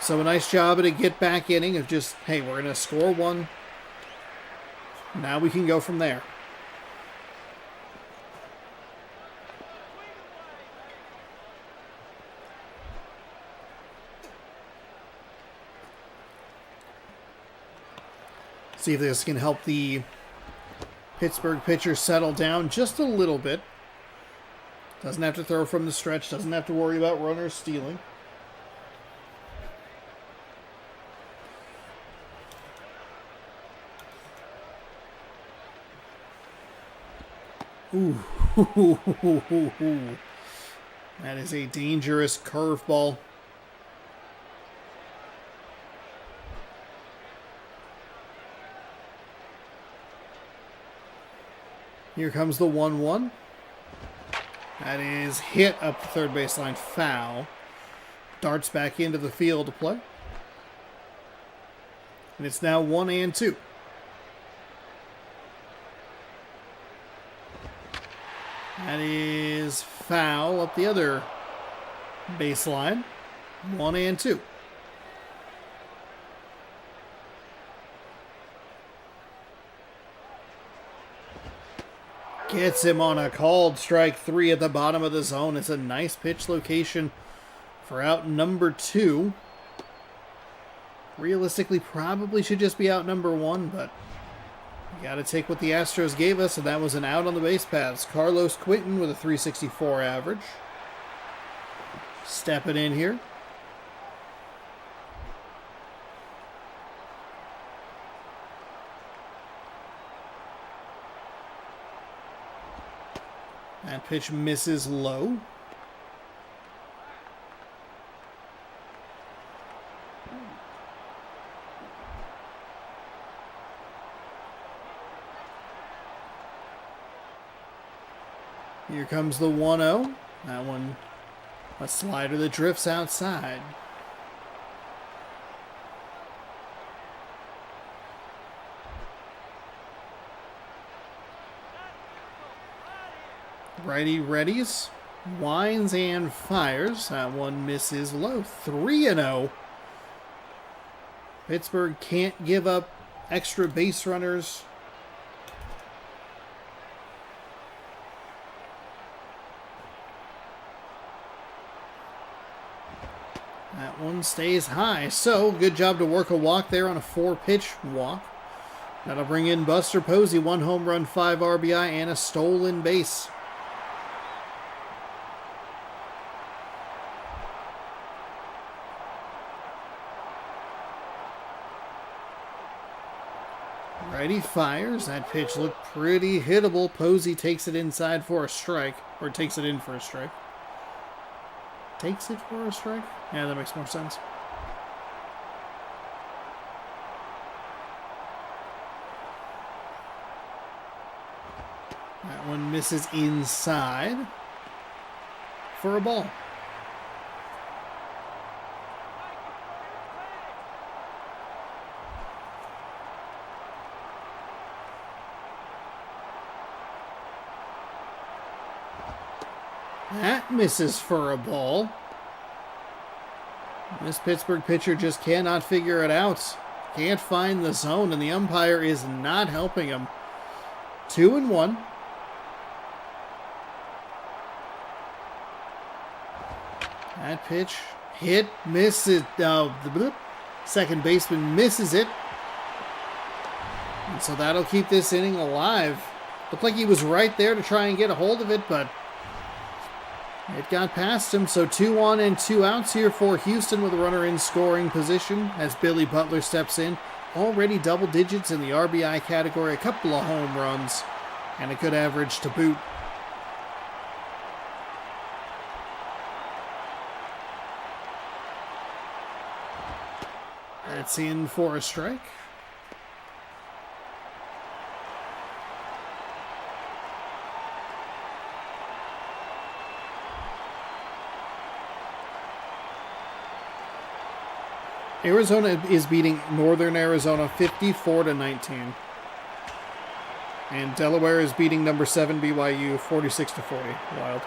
So a nice job at a get-back inning of just, hey, we're going to score 1. Now we can go from there. See if this can help the Pittsburgh pitcher settle down just a little bit. Doesn't have to throw from the stretch. Doesn't have to worry about runners stealing. Ooh. That is a dangerous curveball. Here comes the 1-1. That is hit up the third baseline, foul. Darts back into the field to play. And it's now 1-2. That is foul up the other baseline. 1-2. Gets him on a called strike 3 at the bottom of the zone. It's a nice pitch location for out number 2. Realistically, probably should just be out number 1, but you got to take what the Astros gave us, and that was an out on the base paths. Carlos Quinton with a .364 average. Stepping in here. That pitch misses low. Here comes the 1-0. That one, a slider that drifts outside. Righty readies, winds and fires. That one misses low. 3-0. Pittsburgh can't give up extra base runners. That one stays high. So, good job to work a walk there on a 4-pitch walk. That'll bring in Buster Posey. 1 home run, 5 RBI, and a stolen base. Righty fires. That pitch looked pretty hittable. Posey takes it inside for a strike. Or takes it in for a strike. Takes it for a strike? Yeah, that makes more sense. That one misses inside for a ball. That misses for a ball. This Pittsburgh pitcher just cannot figure it out. Can't find the zone, and the umpire is not helping him. 2-1. That pitch hit, misses. The second baseman misses it. And so that'll keep this inning alive. Looked like he was right there to try and get a hold of it, but it got past him. So 2 on and 2 outs here for Houston with a runner in scoring position as Billy Butler steps in. Already double digits in the RBI category, a couple of home runs, and a good average to boot. That's in for a strike. Arizona is beating Northern Arizona 54-19. And Delaware is beating number 7 BYU 46-40. Wild.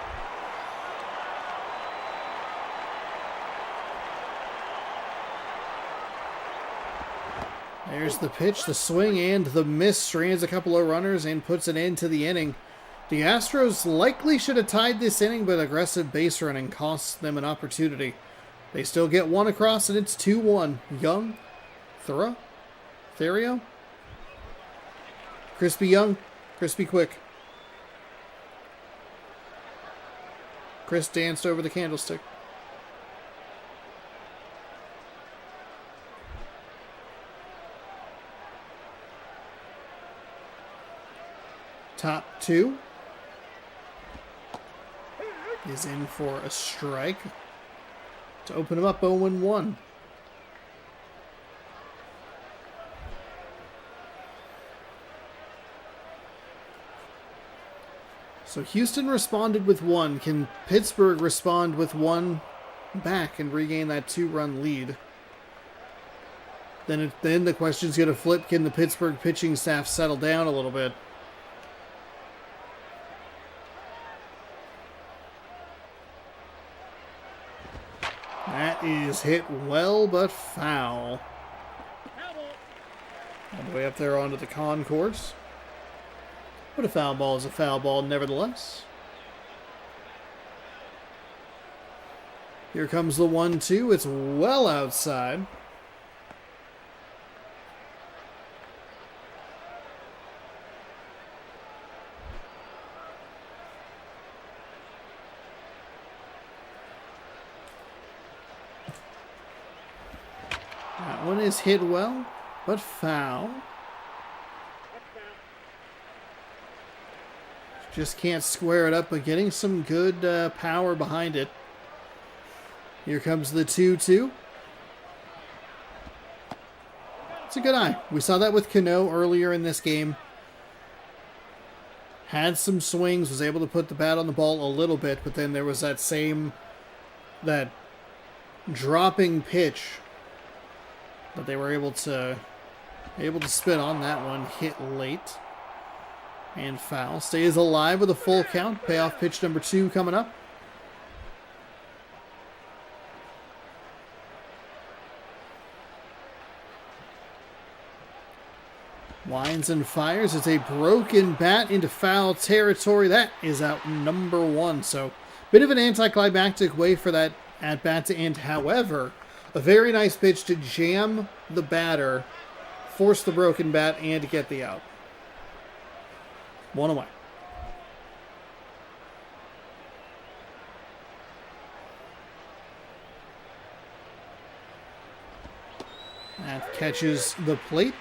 There's the pitch, the swing, and the miss. Strands a couple of runners and puts an end to the inning. The Astros likely should have tied this inning, but aggressive base running costs them an opportunity. They still get one across, and it's 2-1. Young, Therio, Crispy Young, Crispy Quick. Chris danced over the candlestick. Top 2 is in for a strike to open him up 0-1. So Houston responded with 1. Can Pittsburgh respond with 1 back and regain that 2-run lead? Then the question's going to flip. Can the Pittsburgh pitching staff settle down a little bit? That is hit well, but foul. All the way up there onto the concourse. But a foul ball is a foul ball nevertheless. Here comes the 1-2. It's well outside. That one is hit well, but foul. Just can't square it up, but getting some good power behind it. Here comes the 2-2. It's a good eye. We saw that with Cano earlier in this game. Had some swings, was able to put the bat on the ball a little bit, but then there was that dropping pitch that they were able to spin on. That one hit late and foul. Stays alive with a full count. Payoff pitch number 2 coming up. Winds and fires. It's a broken bat into foul territory. That is out number 1. So, bit of an anticlimactic way for that at bat to end. However, a very nice pitch to jam the batter, force the broken bat, and to get the out. 1 away. That catches the plate.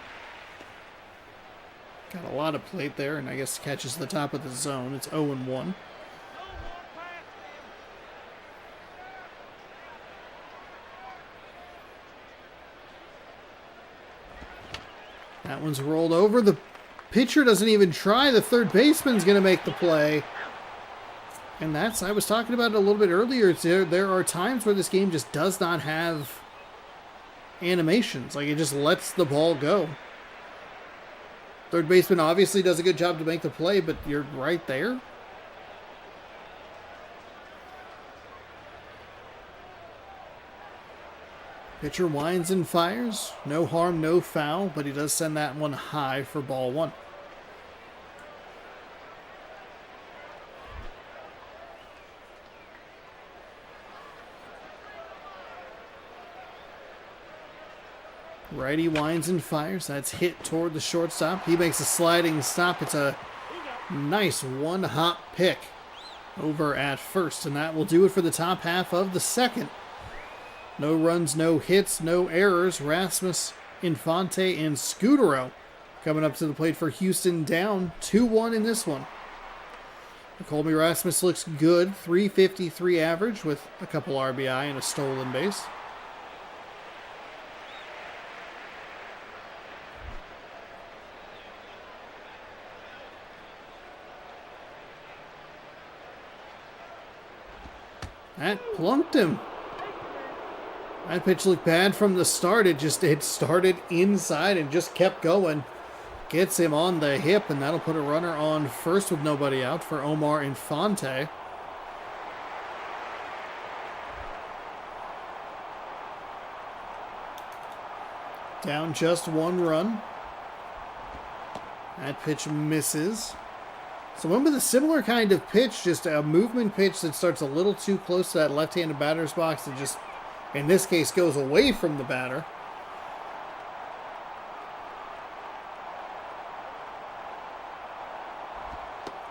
Got a lot of plate there, and I guess catches the top of the zone. It's 0-1. That one's rolled over. The pitcher doesn't even try. The third baseman's going to make the play. And that's, I was talking about it a little bit earlier. There are times where this game just does not have animations. Like, it just lets the ball go. Third baseman obviously does a good job to make the play, but you're right there. Pitcher winds and fires. No harm, no foul, but he does send that one high for ball 1. Righty winds and fires. That's hit toward the shortstop. He makes a sliding stop. It's a nice one-hop pick over at first, and that will do it for the top half of the second. No runs, no hits, no errors. Rasmus, Infante, and Scudero coming up to the plate for Houston, down 2-1 in this one. Colby Rasmus looks good. .353 average with a couple RBI and a stolen base. That plunked him. That pitch looked bad from the start. It started inside and just kept going. Gets him on the hip, and that'll put a runner on first with nobody out for Omar Infante. Down just 1 run. That pitch misses. So went with a similar kind of pitch, just a movement pitch that starts a little too close to that left-handed batter's box and just, in this case, goes away from the batter.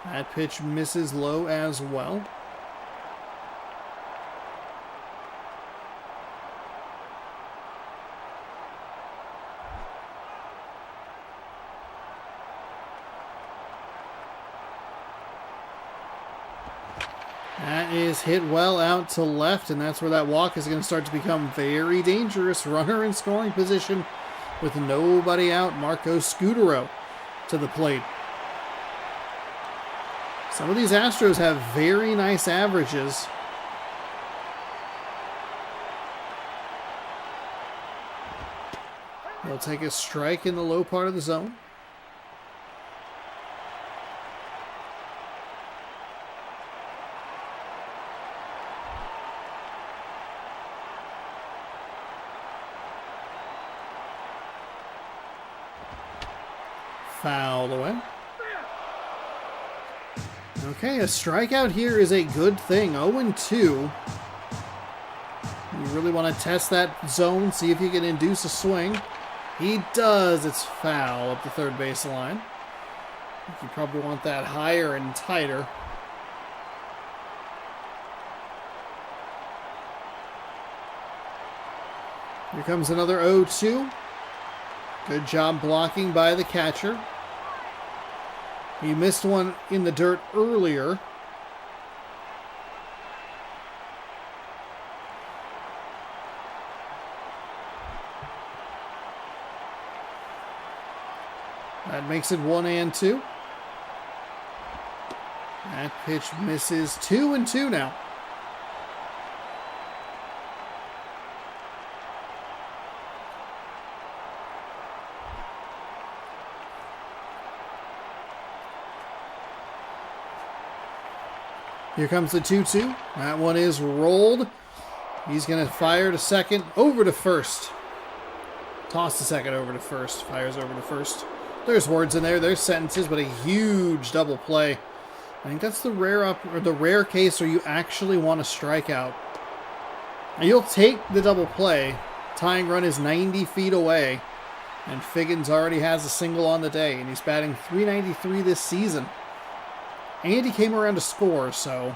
That pitch misses low as well. That is hit well out to left, and that's where that walk is going to start to become very dangerous. Runner in scoring position with nobody out. Marco Scudero to the plate. Some of these Astros have very nice averages. They'll take a strike in the low part of the zone. Fouled away. Okay, a strikeout here is a good thing. 0-2. You really want to test that zone, see if you can induce a swing. He does. It's foul up the third base line. You probably want that higher and tighter. Here comes another 0-2. Good job blocking by the catcher. He missed one in the dirt earlier. That makes it 1-2. That pitch misses. 2-2 now. Here comes the 2-2. That one is rolled. He's going to fire to second, over to first. Toss to second, over to first. Fires over to first. There's words in there. There's sentences, but a huge double play. I think that's the rare case where you actually want to strike out. Now you'll take the double play. Tying run is 90 feet away, and Figgins already has a single on the day, and he's batting .393 this season. And he came around to score, so...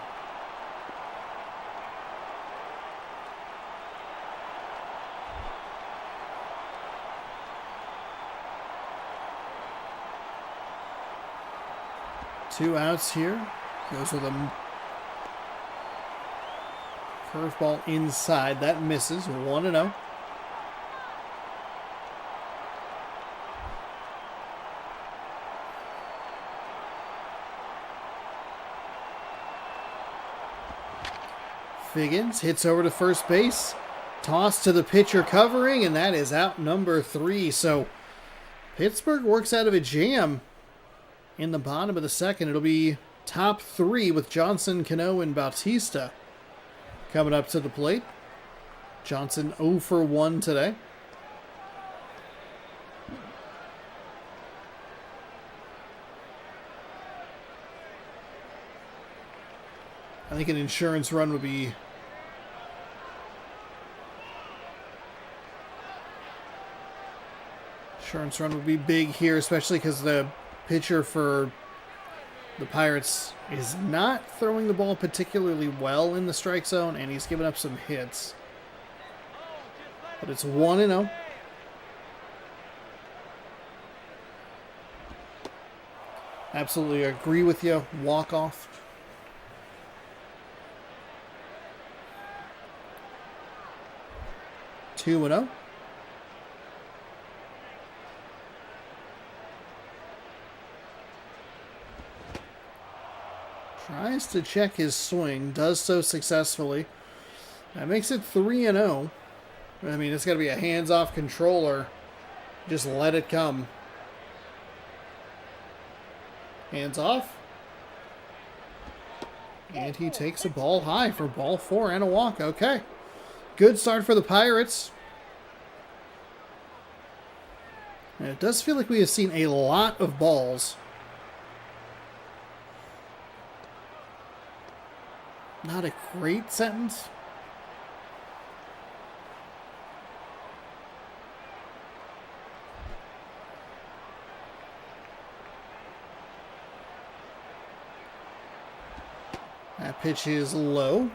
Two outs here. Goes with a curveball inside. That misses. 1-0. Figgins hits over to first base. Toss to the pitcher covering, and that is out number 3. So Pittsburgh works out of a jam in the bottom of the second. It'll be top 3 with Johnson, Cano, and Bautista coming up to the plate. Johnson 0 for 1 today. I think an insurance run would be big here, especially because the pitcher for the Pirates is not throwing the ball particularly well in the strike zone, and he's given up some hits. But it's 1-0. Absolutely agree with you. Walk off. Two and 0. Tries to check his swing, does so successfully. That makes it 3-0. I mean, it's got to be a hands-off controller. Just let it come. Hands off. And he takes a ball high for ball 4 and a walk. Okay. Good start for the Pirates. And it does feel like we have seen a lot of balls. Not a great sentence. That pitch is low.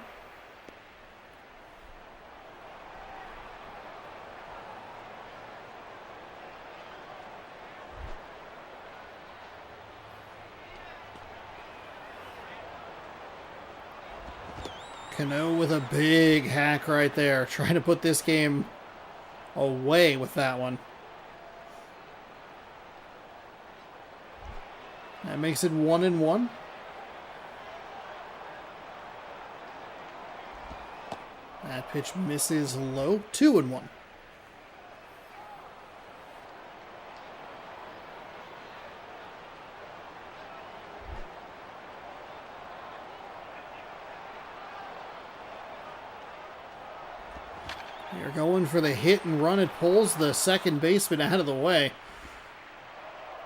Cano with a big hack right there, trying to put this game away with that one. That makes it 1-1. That pitch misses low. 2-1. They're going for the hit and run. It pulls the second baseman out of the way.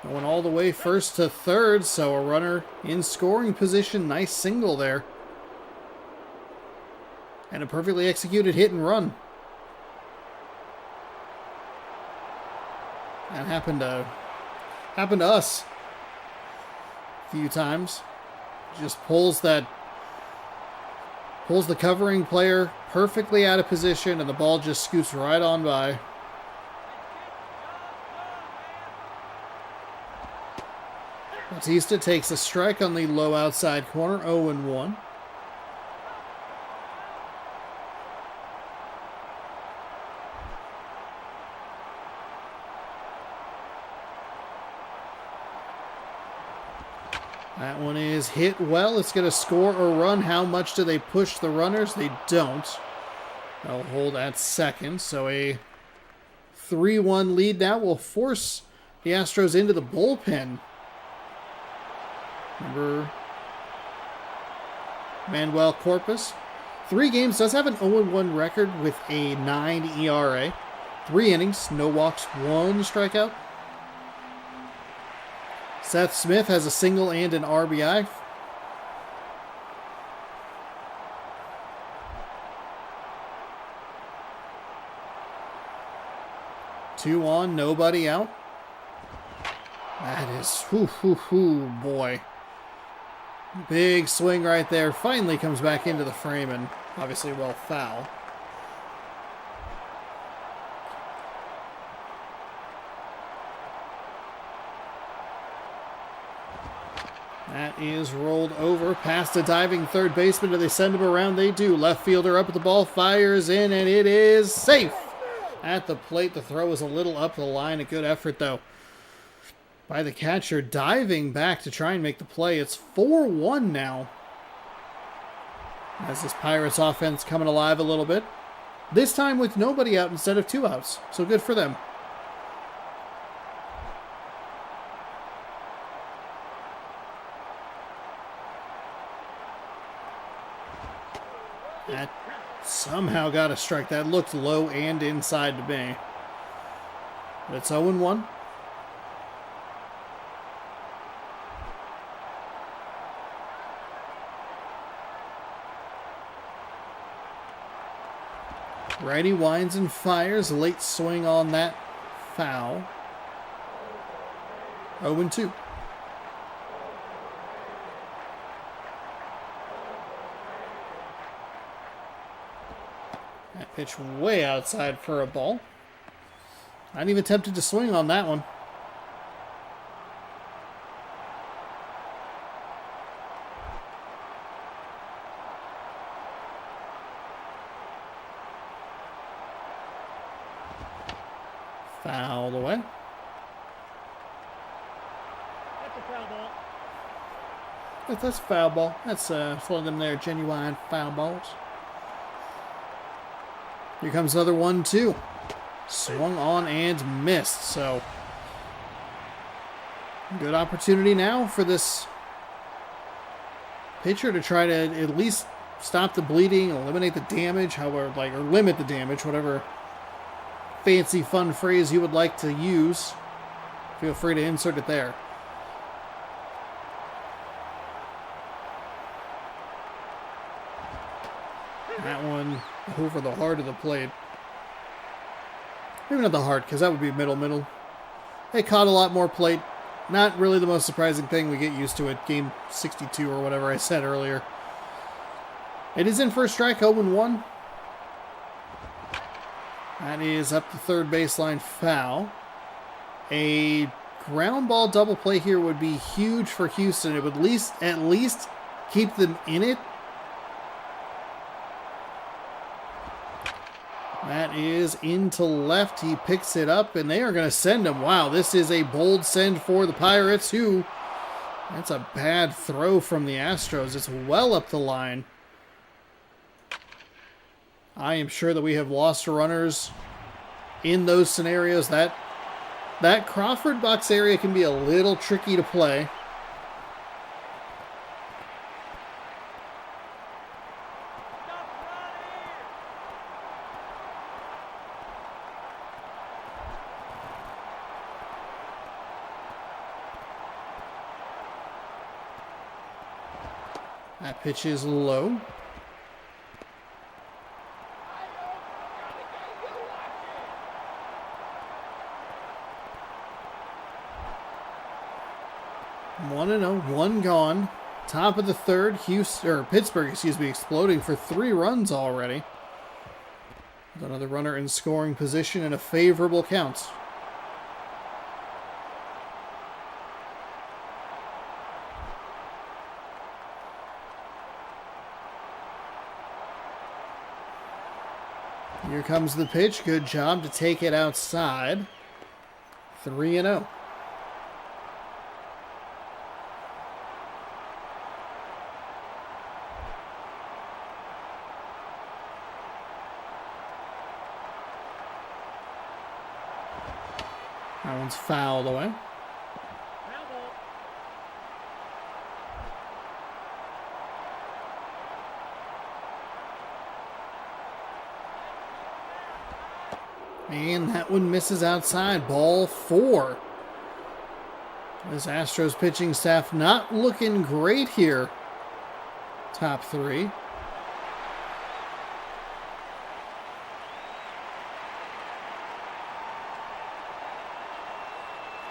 Going all the way first to third, so a runner in scoring position. Nice single there. And a perfectly executed hit and run. That happened to us a few times. Just pulls the covering player perfectly out of position, and the ball just scoots right on by. Bautista takes a strike on the low outside corner, 0-1. That one is hit well. It's going to score a run. How much do they push the runners? They don't. They'll hold at second. So a 3-1 lead now will force the Astros into the bullpen. Remember Manuel Corpus. 3 games, does have an 0-1 record with a 9 ERA. 3 innings, no walks, 1 strikeout. Seth Smith has a single and an RBI. Two on, nobody out. That is, boy. Big swing right there. Finally comes back into the frame and obviously well foul. That is rolled over past the diving third baseman. Do they send him around? They do. Left fielder up at the ball, fires in, and it is safe. At the plate, the throw was a little up the line. A good effort, though, by the catcher, diving back to try and make the play. It's 4-1 now, as this Pirates offense coming alive a little bit. This time with nobody out instead of 2 outs, so good for them. That somehow got a strike. That looked low and inside to me. But it's 0-1. Righty winds and fires. Late swing on that foul. 0-2. That pitch way outside for a ball. Not even tempted to swing on that one. Fouled away.
That's a foul ball.
That's a foul ball. That's one of them there genuine foul balls. Here comes another 1-2. Swung on and missed. So, good opportunity now for this pitcher to try to at least stop the bleeding, eliminate the damage, however, or limit the damage, whatever fancy fun phrase you would like to use. Feel free to insert it there. That one over the heart of the plate. Maybe not the heart, because that would be middle. They caught a lot more plate. Not really the most surprising thing. We get used to it. Game 62 or whatever I said earlier. It is in for a strike, 0-1. That is up the third baseline foul. A ground ball double play here would be huge for Houston. It would at least keep them in it. That is into left. He picks it up, and they are going to send him. Wow, this is a bold send for the Pirates, who... That's a bad throw from the Astros. It's well up the line. I am sure that we have lost runners in those scenarios. That Crawford box area can be a little tricky to play. That pitch is low. One and 0, one gone. Top of the third, Pittsburgh, exploding for 3 runs already. With another runner in scoring position and a favorable count. Here comes the pitch. Good job to take it outside. 3-0. That one's fouled away.
Foul ball.
And that one misses outside. Ball 4. This Astros pitching staff not looking great here. Top 3.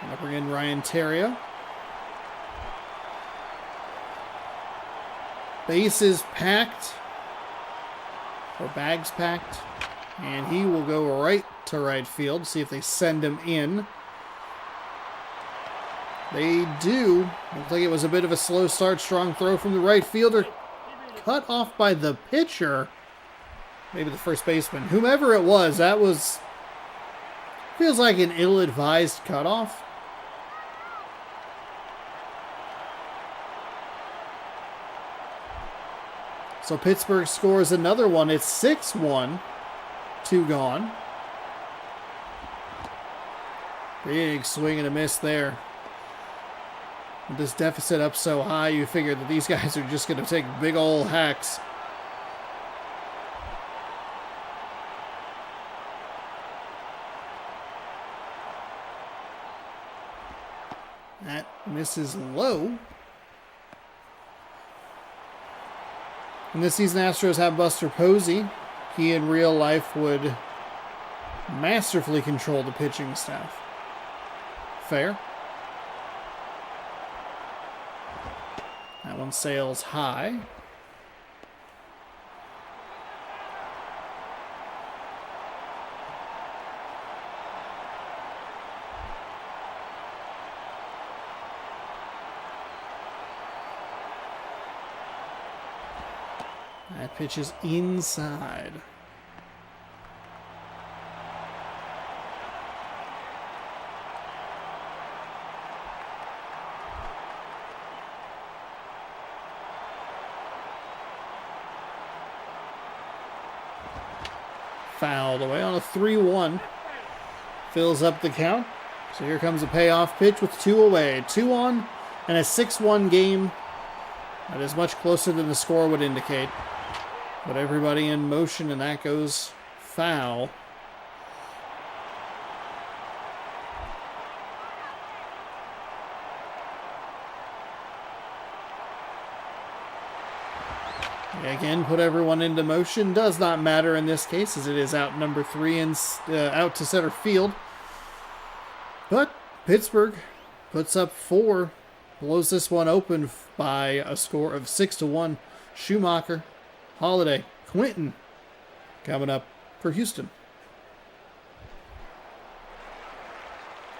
Gonna bring in Ryan Terrio. Bases packed. Or bags packed. And he will go right to right field. See if they send him in. They do. Looks like it was a bit of a slow start. Strong throw from the right fielder. Cut off by the pitcher. Maybe the first baseman. Whomever it was, that was... feels like an ill-advised cutoff. So Pittsburgh scores another one. It's 6-1. 2 gone. Big swing and a miss there. With this deficit up so high, you figure that these guys are just going to take big old hacks. That misses low. And this season, Astros have Buster Posey. He in real life would masterfully control the pitching staff. Fair. That one sails high. That pitch is inside. Fouled away on a 3-1. Fills up the count. So here comes a payoff pitch with 2 away. 2 on and a 6-1 game. That is much closer than the score would indicate. But everybody in motion, and that goes foul. Again, put everyone into motion. Does not matter in this case, as it is out number 3 and out to center field. But Pittsburgh puts up 4. Blows this one open by a score of 6-1. Schumacher, Holiday, Quinton coming up for Houston.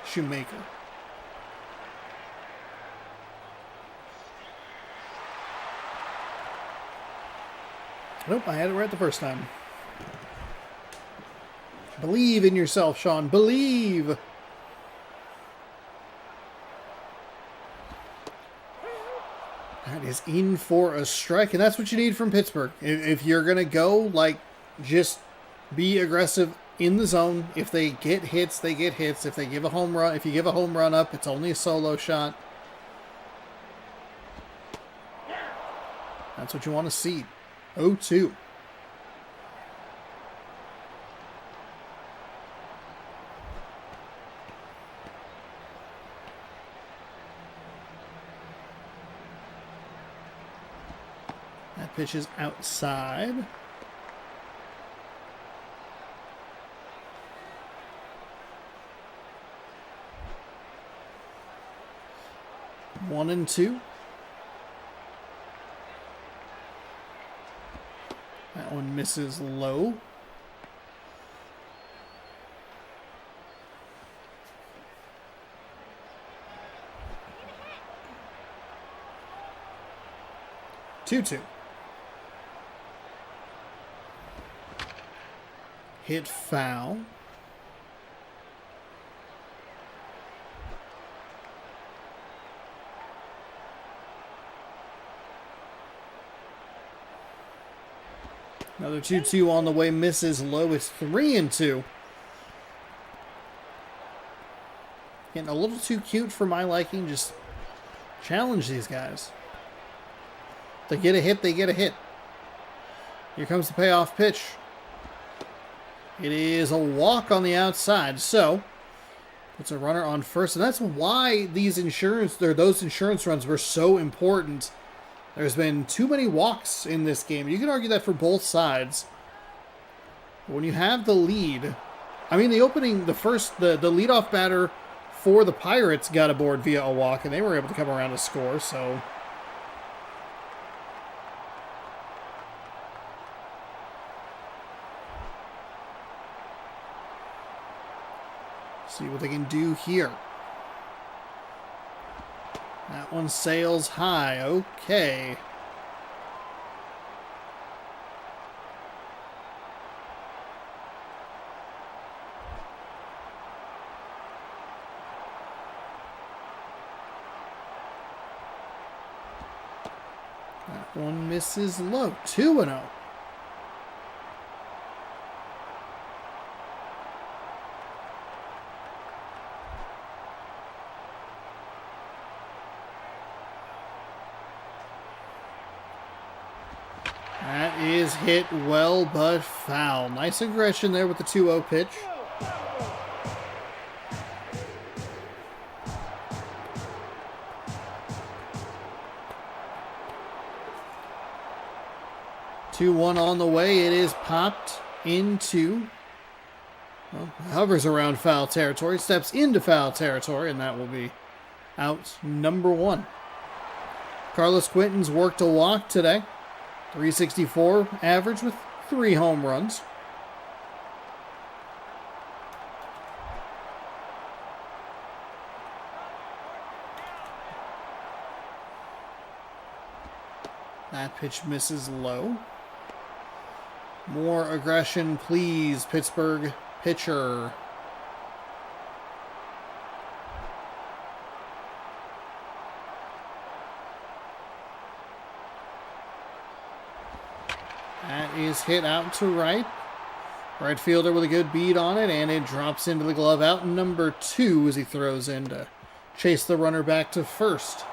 Shoemaker. Nope, I had it right the first time. Believe in yourself, Sean. Believe. That is in for a strike, and that's what you need from Pittsburgh. If you're going to go, like, just be aggressive in the zone. If they get hits, they get hits. If they give a home run, if you give a home run up, it's only a solo shot. That's what you want to see. 0-2. That pitch is outside. One and 2. That one misses low. Two. hit foul. Another 2-2 on the way, misses low. It's 3-2. Getting a little too cute for my liking. Just challenge these guys. If they get a hit, they get a hit. Here comes the payoff pitch. It is a walk on the outside, so puts a runner on first, and that's why those insurance runs were so important. There's been too many walks in this game. You can argue that for both sides. But when you have the lead, I mean, the leadoff batter for the Pirates got aboard via a walk, and they were able to come around to score, so. See what they can do here. That one sails high. Okay. That one misses low. 2-0. That is hit well, but foul. Nice aggression there with the 2-0 pitch. Two one on the way. It is popped into, well, hovers around foul territory, steps into foul territory, and that will be out number 1. Carlos Quinton's worked a walk today. 364 average with 3 home runs. That pitch misses low. More aggression, please, Pittsburgh pitcher. That is hit out to right. Right fielder with a good beat on it, and it drops into the glove. Out number 2 as he throws in to chase the runner back to first.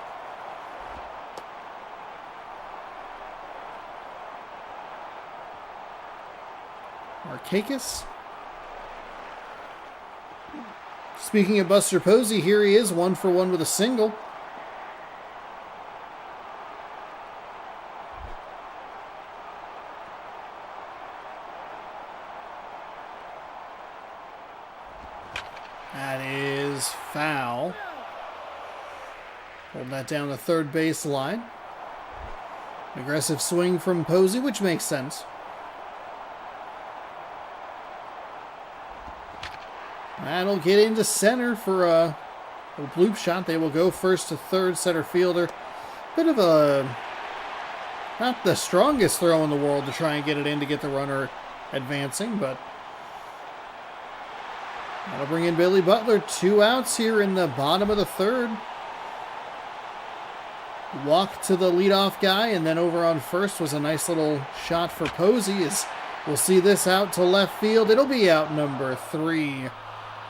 Markakis. Speaking of Buster Posey, here he is, 1-for-1 with a single. That is foul. Hold that down the third base line. Aggressive swing from Posey, which makes sense. That'll get into center for a bloop shot. They will go first to third. Center fielder. Bit of a, not the strongest throw in the world to try and get it in to get the runner advancing, but that'll bring in Billy Butler. 2 outs here in the bottom of the third. Walk to the leadoff guy, and then over on first was a nice little shot for Posey. As we'll see this out to left field. It'll be out number 3.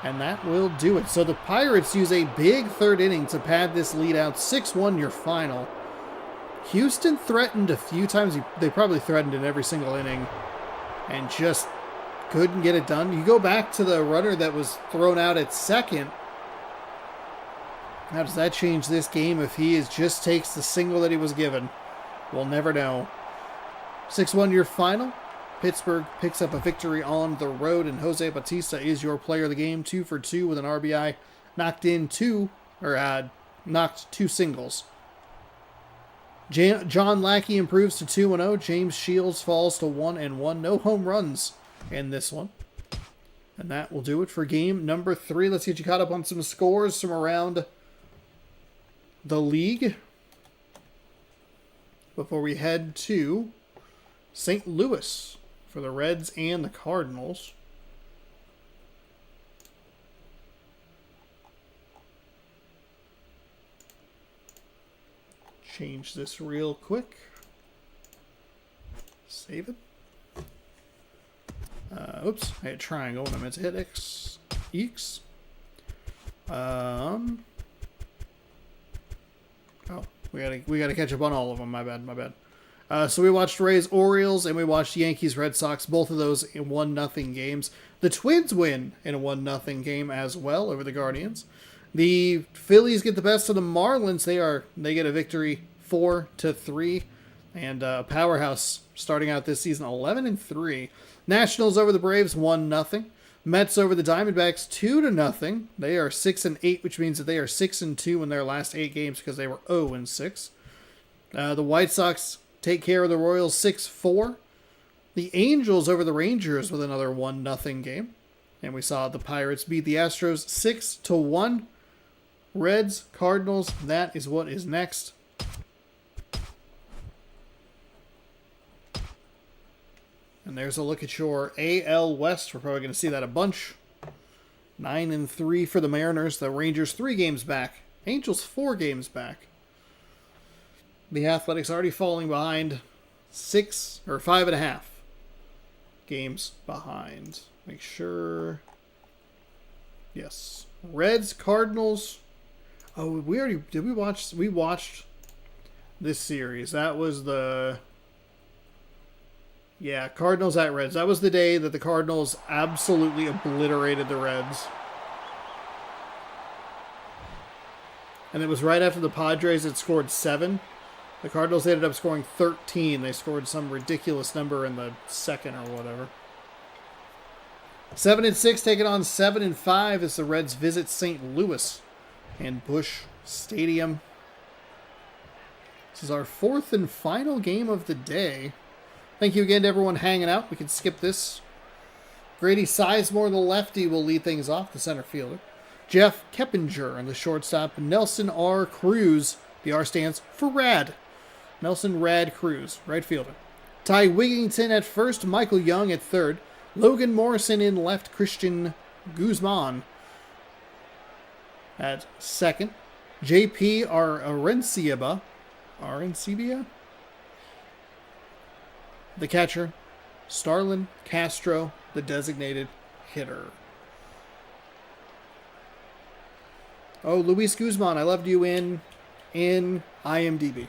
And that will do it. So the Pirates use a big third inning to pad this lead out. 6-1 your final. Houston threatened a few times. They probably threatened in every single inning and just couldn't get it done. You go back to the runner that was thrown out at second. How does that change this game if he just takes the single that he was given? We'll never know. 6-1 your final. Pittsburgh picks up a victory on the road, and Jose Bautista is your player of the game. 2 for 2 with an RBI. Knocked 2 singles. John Lackey improves to 2-0. James Shields falls to 1-1. No home runs in this one. And that will do it for game number 3. Let's get you caught up on some scores from around the league before we head to St. Louis for the Reds and the Cardinals. change this real quick. Save it. Oops, I hit triangle and I meant to hit X. X. Oh, we gotta catch up on all of them. My bad. So we watched Rays Orioles and we watched Yankees Red Sox. Both of those in 1-0 games. The Twins win in a 1-0 game as well over the Guardians. The Phillies get the best of the Marlins. They get a victory 4-3, and powerhouse starting out this season 11-3. Nationals over the Braves 1-0. Mets over the Diamondbacks 2-0. They are 6-8, which means that they are 6-2 in their last 8 games because they were 0-6. The White Sox take care of the Royals 6-4. The Angels over the Rangers with another 1-0 game. And we saw the Pirates beat the Astros 6-1. Reds, Cardinals, that is what is next. And there's a look at your AL West. We're probably going to see that a bunch. 9-3 for the Mariners. The Rangers 3 games back. Angels 4 games back. The Athletics already falling behind 6 or 5.5 games behind. Make sure. Yes. Reds, Cardinals. Oh, we watched this series. That was the Cardinals at Reds. That was the day that the Cardinals absolutely obliterated the Reds. And it was right after the Padres had scored 7. The Cardinals ended up scoring 13. They scored some ridiculous number in the second or whatever. 7-6 taking on 7-5 as the Reds visit St. Louis and Busch Stadium. This is our 4th and final game of the day. Thank you again to everyone hanging out. We can skip this. Grady Sizemore, the lefty, will lead things off, the center fielder. Jeff Keppinger and the shortstop. Nelson R. Cruz. The R stands for Rad. Nelson Rad Cruz, right fielder. Ty Wigington at first. Michael Young at third. Logan Morrison in left. Christian Guzman at second. JP Arencibia. The catcher. Starlin Castro, the designated hitter. Oh, Luis Guzman, I loved you in IMDb.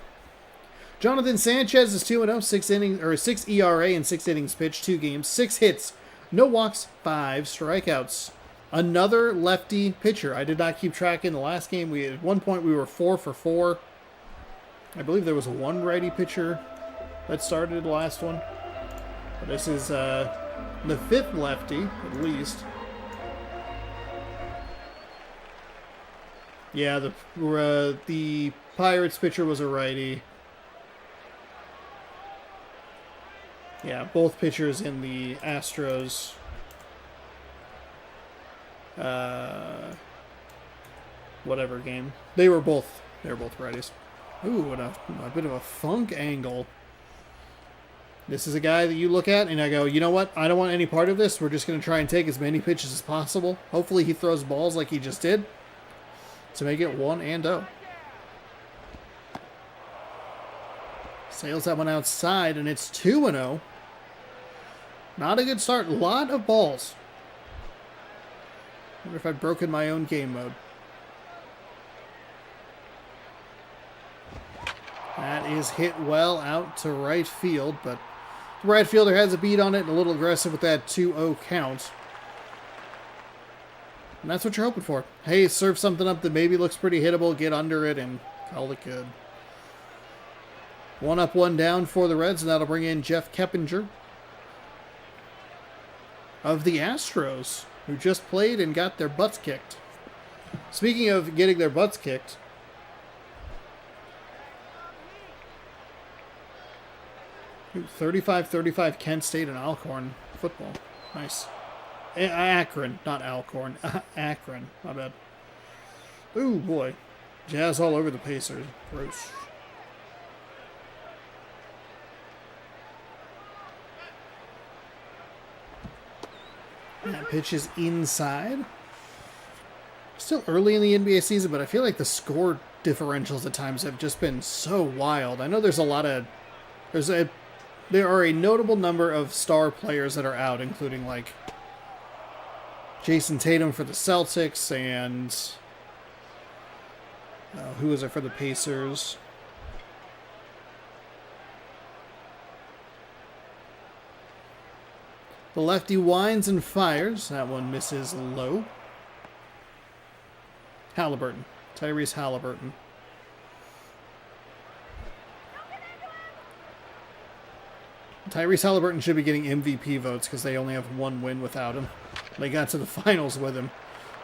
Jonathan Sanchez is 2-0, 6 ERA and 6 innings pitched, 2 games, 6 hits, no walks, 5 strikeouts. Another lefty pitcher. I did not keep track in the last game. At one point we were 4 for 4. I believe there was one righty pitcher that started the last one. But this is the 5th lefty, at least. Yeah, the Pirates pitcher was a righty. Yeah, both pitchers in the Astros. Whatever game. They were both righties. Ooh, and a bit of a funk angle. This is a guy that you look at and I go, you know what? I don't want any part of this. We're just going to try and take as many pitches as possible. Hopefully he throws balls like he just did to make it 1-0. Sails that one outside and it's 2-0. Not a good start. A lot of balls. I wonder if I've broken my own game mode. That is hit well out to right field, but the right fielder has a beat on it and a little aggressive with that 2-0 count. And that's what you're hoping for. Hey, serve something up that maybe looks pretty hittable, get under it, and call it good. 1 up, 1 down for the Reds, and that'll bring in Jeff Keppinger of the Astros, who just played and got their butts kicked. Speaking of getting their butts kicked, ooh, 35-35 Kent State and Alcorn football. Nice. Akron, not Alcorn. Akron, my bad. Ooh, boy. Jazz all over the Pacers. Gross. That pitch is inside. Still early in the NBA season, but I feel like the score differentials at times have just been so wild. I know there are a notable number of star players that are out, including like Jason Tatum for the Celtics and who was it for the Pacers? The lefty winds and fires. That one misses low. Halliburton. Tyrese Halliburton. Tyrese Halliburton should be getting MVP votes because they only have one win without him. They got to the finals with him.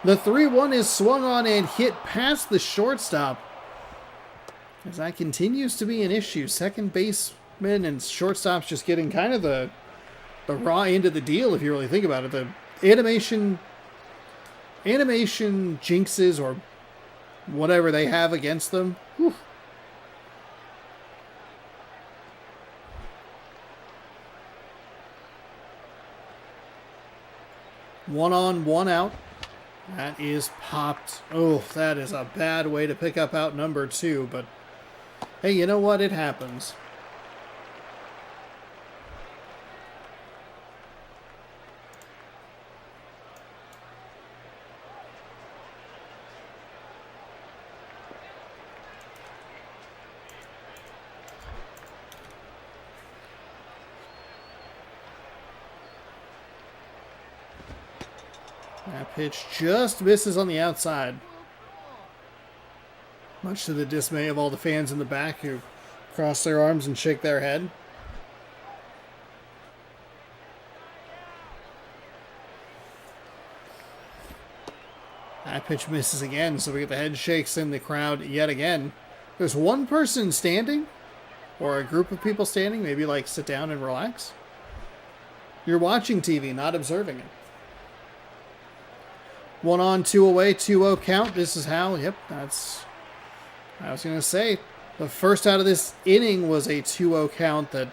The 3-1 is swung on and hit past the shortstop. As that continues to be an issue. Second baseman and shortstop's just getting kind of the raw end of the deal if you really think about it. The animation jinxes or whatever they have against them. Whew. One on, one out. That is popped. Oh, that is a bad way to pick up out number 2, but hey, you know what? It happens. That pitch just misses on the outside. Much to the dismay of all the fans in the back who cross their arms and shake their head. That pitch misses again, so we get the head shakes in the crowd yet again. There's one person standing, or a group of people standing, maybe like sit down and relax. You're watching TV, not observing it. 1 on, 2 away, 2-0 count. This is how, yep, that's, I was going to say, the first out of this inning was a 2-0 count that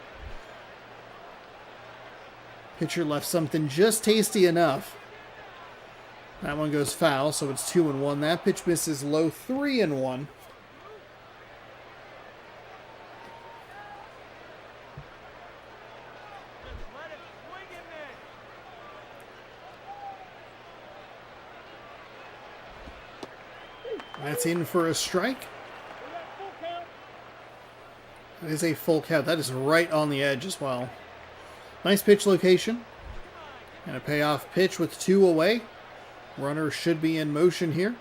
pitcher left something just tasty enough. That one goes foul, so it's 2-1. That pitch misses low, 3-1. That's in for a strike. It is a full count. That is right on the edge as well. Nice pitch location. And a payoff pitch with 2 away. Runner should be in motion here.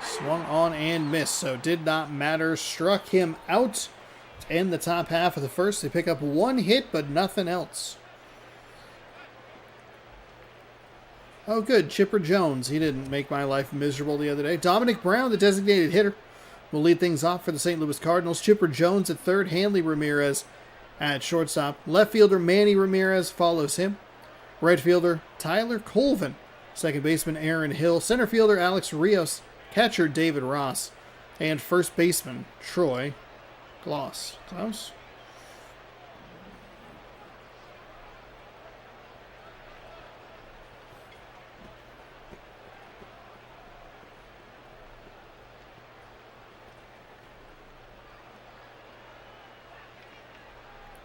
Swung on and missed, so did not matter. Struck him out to end the top half of the first. They pick up 1 hit, but nothing else. Oh, good. Chipper Jones. He didn't make my life miserable the other day. Dominic Brown, the designated hitter, will lead things off for the St. Louis Cardinals. Chipper Jones at third. Hanley Ramirez at shortstop. Left fielder Manny Ramirez follows him. Right fielder Tyler Colvin. Second baseman Aaron Hill. Center fielder Alex Rios. Catcher David Ross. And first baseman Troy Klaus.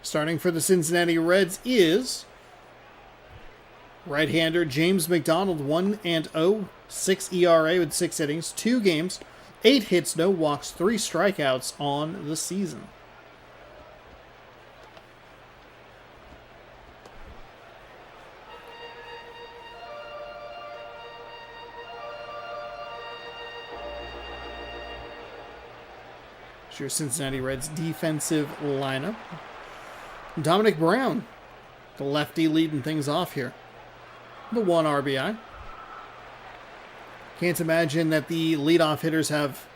Starting for the Cincinnati Reds is right-hander James McDonald, 1-0, 6 ERA with 6 innings, 2 games, 8 hits, no walks, 3 strikeouts on the season. It's your Cincinnati Reds defensive lineup. Dominic Brown, the lefty, leading things off here. The 1 RBI. Can't imagine that the leadoff hitters have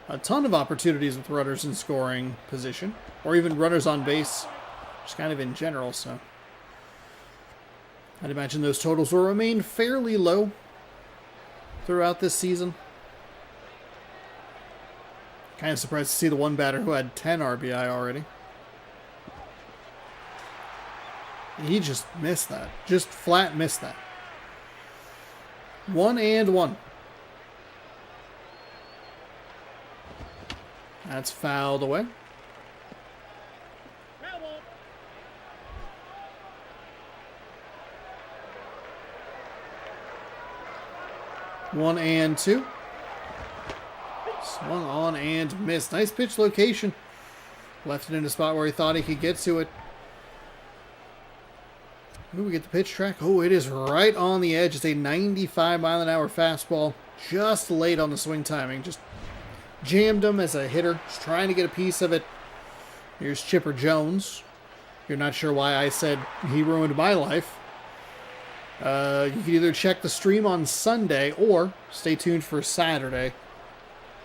a ton of opportunities with runners in scoring position, or even runners on base, just kind of in general, so I'd imagine those totals will remain fairly low throughout this season. Kind of surprised to see the one batter who had 10 RBI already. He just missed that. Just flat missed that. 1-1. That's fouled away.
Foul ball.
1-2. Swung on and missed. Nice pitch location. Left it in a spot where he thought he could get to it. Ooh, we get the pitch track. Oh, it is right on the edge. It's a 95-mile-an-hour fastball. Just late on the swing timing. Just jammed him as a hitter. Just trying to get a piece of it. Here's Chipper Jones. You're not sure why I said he ruined my life. You can either check the stream on Sunday or stay tuned for Saturday,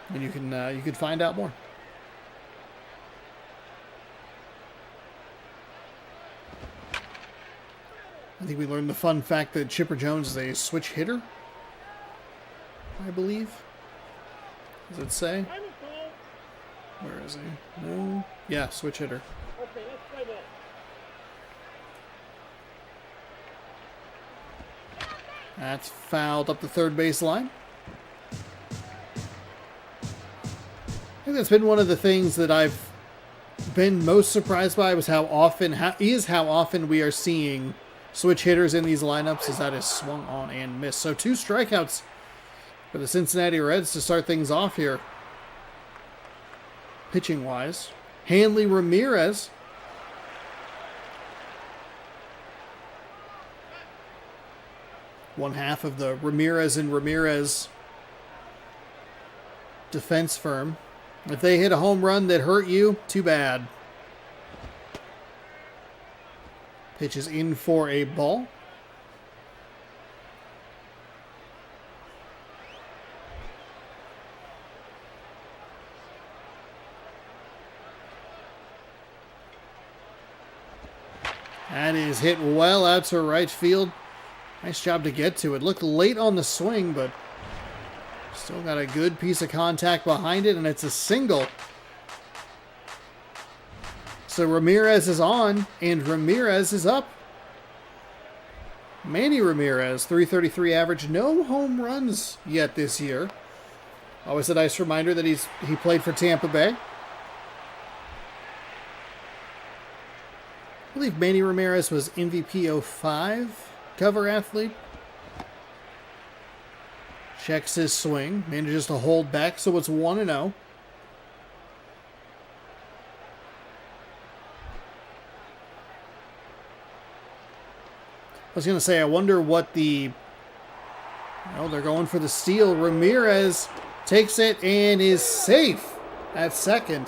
and you can find out more. I think we learned the fun fact that Chipper Jones is a switch hitter, I believe. Does it say?
Final call.
Where is he? No. Yeah, switch hitter.
Okay, let's play ball.
That's fouled up the third base line. I think that's been one of the things that I've been most surprised by was how often we are seeing switch hitters in these lineups, as that is swung on and missed. So 2 strikeouts for the Cincinnati Reds to start things off here. Pitching wise, Hanley Ramirez. One half of the Ramirez and Ramirez defense firm. If they hit a home run that hurt you, too bad. Pitch is in for a ball. That is hit well out to right field. Nice job to get to it. Looked late on the swing, but still got a good piece of contact behind it, and it's a single. So Ramirez is on, and Ramirez is up. Manny Ramirez, 333 average, no home runs yet this year. Always a nice reminder that he played for Tampa Bay. I believe Manny Ramirez was MVP 05 cover athlete. Checks his swing, manages to hold back, so it's 1-0. I was going to say, I wonder what they're going for the steal. Ramirez takes it and is safe at second.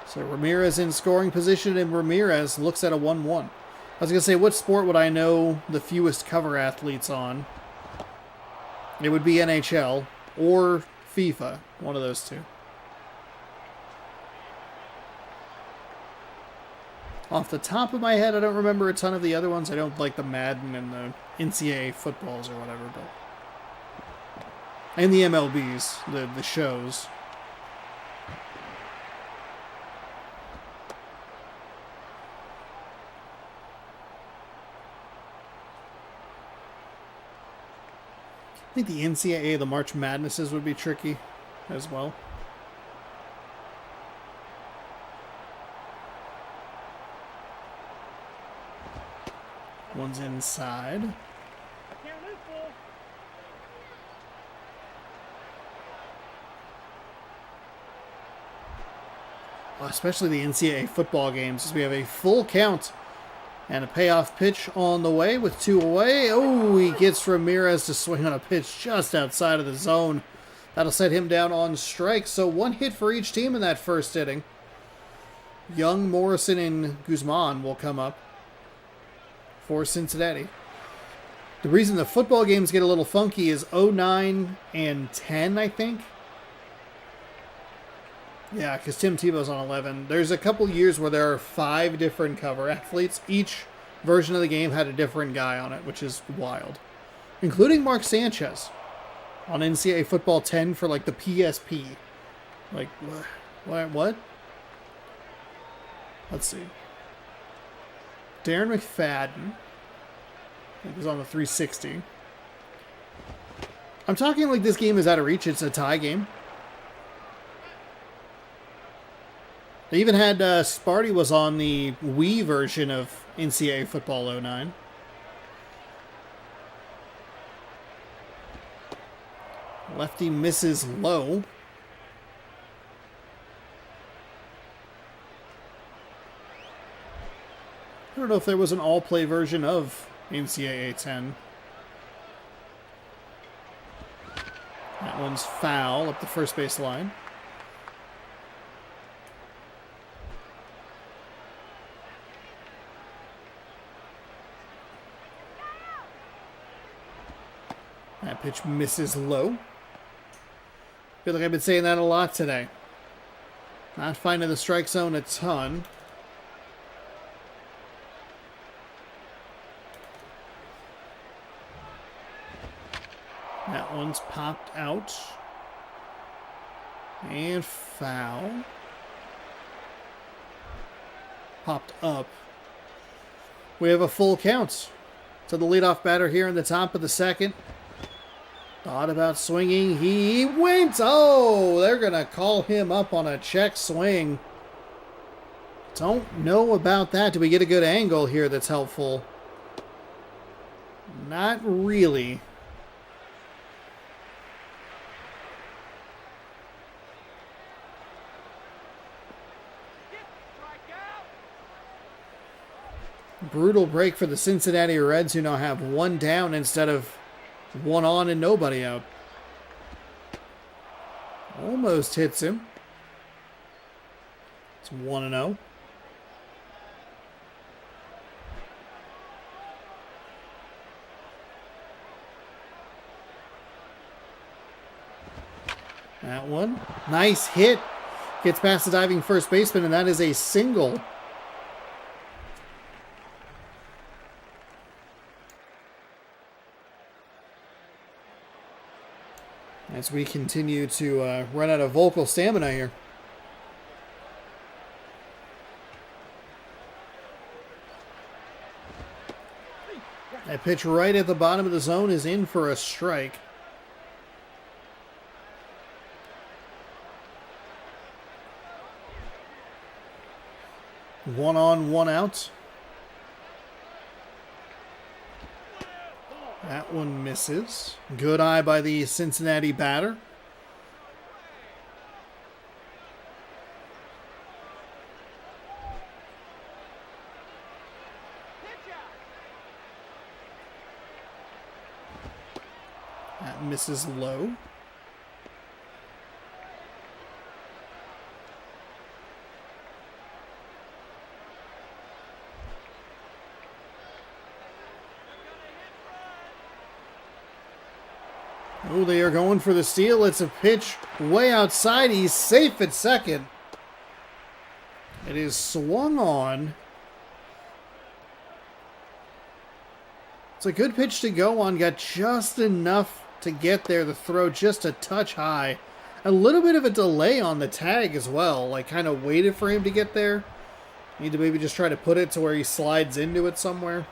So Ramirez in scoring position, and Ramirez looks at a 1-1. I was going to say, what sport would I know the fewest cover athletes on? It would be NHL or FIFA, one of those two. Off the top of my head, I don't remember a ton of the other ones. I don't like the Madden and the NCAA footballs or whatever, but and the MLBs, the shows. I think the NCAA, the March Madnesses would be tricky as well. One's inside.
Count is full.
Especially the NCAA football games, as we have a full count and a payoff pitch on the way with 2 away. Oh, he gets Ramirez to swing on a pitch just outside of the zone. That'll set him down on strike. So 1 hit for each team in that first inning. Young, Morrison, and Guzman will come up for Cincinnati. The reason the football games get a little funky is 09 and 10, I think. Yeah, because Tim Tebow's on 11. There's a couple years where there are 5 different cover athletes. Each version of the game had a different guy on it, which is wild. Including Mark Sanchez on NCAA Football 10 for like the PSP. Like, what? Let's see. Darren McFadden. It was on the 360. I'm talking like this game is out of reach. It's a tie game. They even had Sparty was on the Wii version of NCAA Football 09. Lefty misses low. I don't know if there was an all-play version of NCAA 10. That one's foul up the first base line. That pitch misses low. Feel like I've been saying that a lot today. Not finding the strike zone a ton. That one's popped out. And foul. Popped up. We have a full count. So the leadoff batter here in the top of the second. Thought about swinging. He went. Oh, they're going to call him up on a check swing. Don't know about that. Do we get a good angle here that's helpful? Not really. Brutal break for the Cincinnati Reds, who now have one down instead of one on and nobody out. Almost hits him. It's 1-0. That one. Nice hit. Gets past the diving first baseman, and that is a single. As we continue to run out of vocal stamina here. That pitch right at the bottom of the zone is in for a strike. One on, one out. That one misses. Good eye by the Cincinnati batter. That misses low. Oh, they are going for the steal. It's a pitch way outside. He's safe at second. It is swung on. It's a good pitch to go on. Got just enough to get there. The throw just a touch high. A little bit of a delay on the tag as well. Like kind of waited for him to get there. Need to maybe just try to put it to where he slides into it somewhere.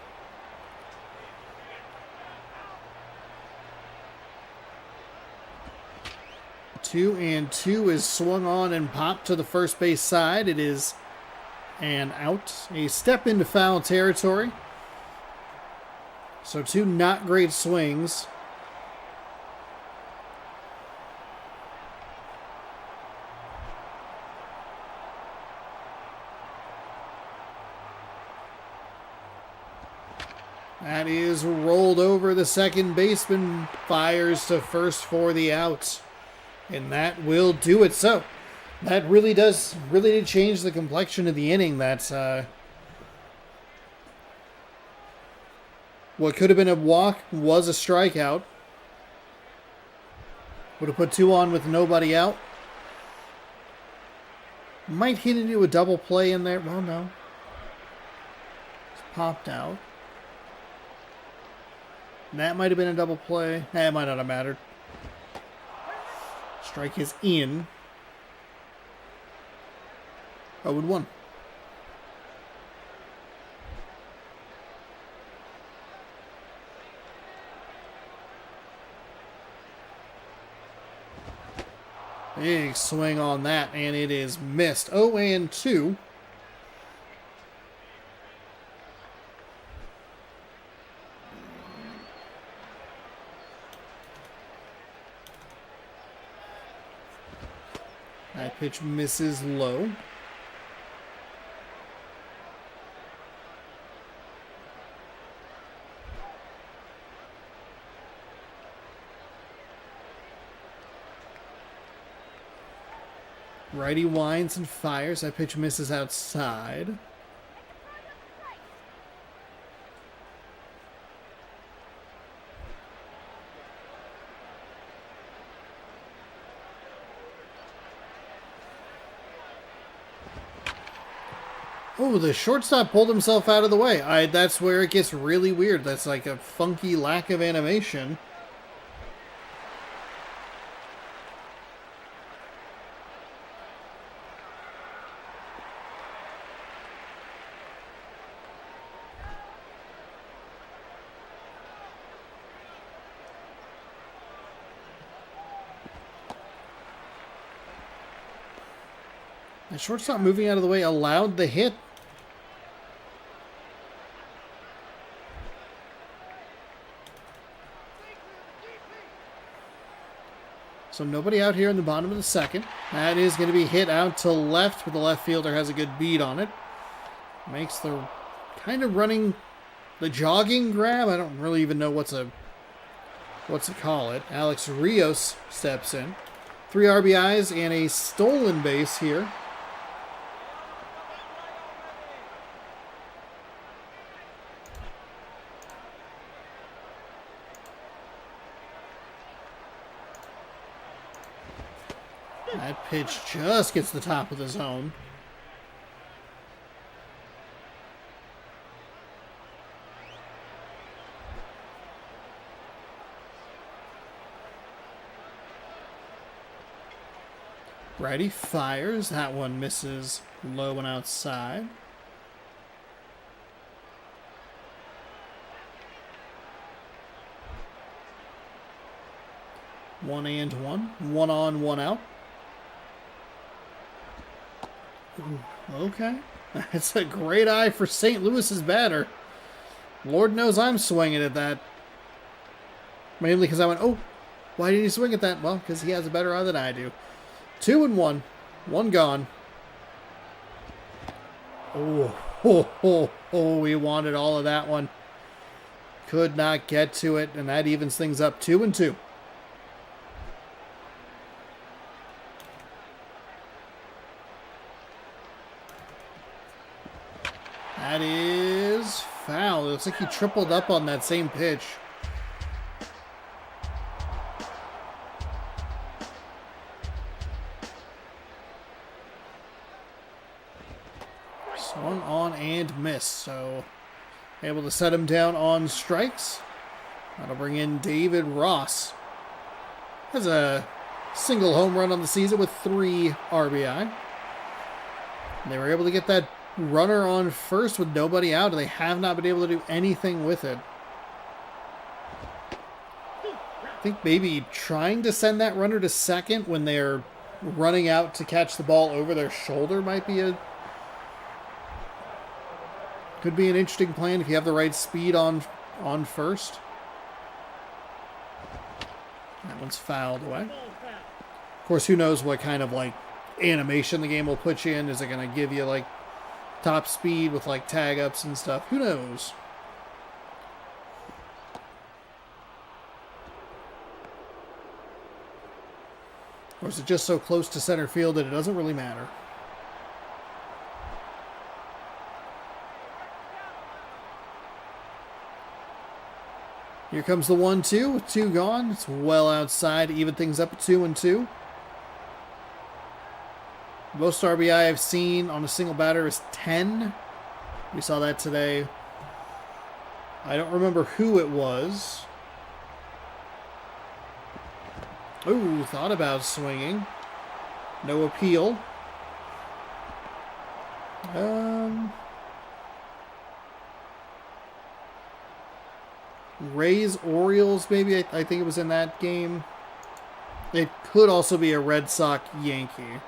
Two and two is swung on and popped to the first base side. It is an out. A step into foul territory. So two not great swings. That is rolled over. The second baseman fires to first for the out. And that will do it. So that really did change the complexion of the inning. That's what could have been a walk was a strikeout. Would have put two on with nobody out. Might hit into a double play in there. Well, no. It's popped out. That might have been a double play. It might not have mattered. Strike is in. 0-1. Big swing on that, and it is missed. 0-2. That pitch misses low. Righty winds and fires. That pitch misses outside. Oh, the shortstop pulled himself out of the way. That's where it gets really weird. That's like a funky lack of animation. The shortstop moving out of the way allowed the hit. So nobody out here in the bottom of the second. That is going to be hit out to left, but the left fielder has a good beat on it. Makes the kind of running, the jogging grab. I don't really even know what to call it. Alex Rios steps in. 3 RBIs and a stolen base here. That pitch just gets the top of the zone. Righty fires. That one misses low and outside. One and one. One on, one out. Ooh, okay. That's a great eye for St. Louis's batter. Lord knows I'm swinging at that. Mainly because I went, oh, why did he swing at that? Well, because he has a better eye than I do. 2-1. One gone. Oh, we wanted all of that one. Could not get to it, and that evens things up 2-2. That is foul. It looks like he tripled up on that same pitch. Swung on and missed, so able to set him down on strikes. That'll bring in David Ross. Has a single home run on the season with 3 RBI. They were able to get that runner on first with nobody out, and they have not been able to do anything with it. I think maybe trying to send that runner to second when they're running out to catch the ball over their shoulder might be could be an interesting plan if you have the right speed on first. That one's fouled away. Of course, who knows what kind of like animation the game will put you in. Is it going to give you like top speed with like tag ups and stuff? Who knows? Or is it just so close to center field that it doesn't really matter? Here comes the 1-2 with 2 gone. It's well outside to even things up at 2-2. Most RBI I've seen on a single batter is 10. We saw that today. I don't remember who it was. Ooh, thought about swinging. No appeal. Rays, Orioles, maybe. I think it was in that game. It could also be a Red Sox Yankee.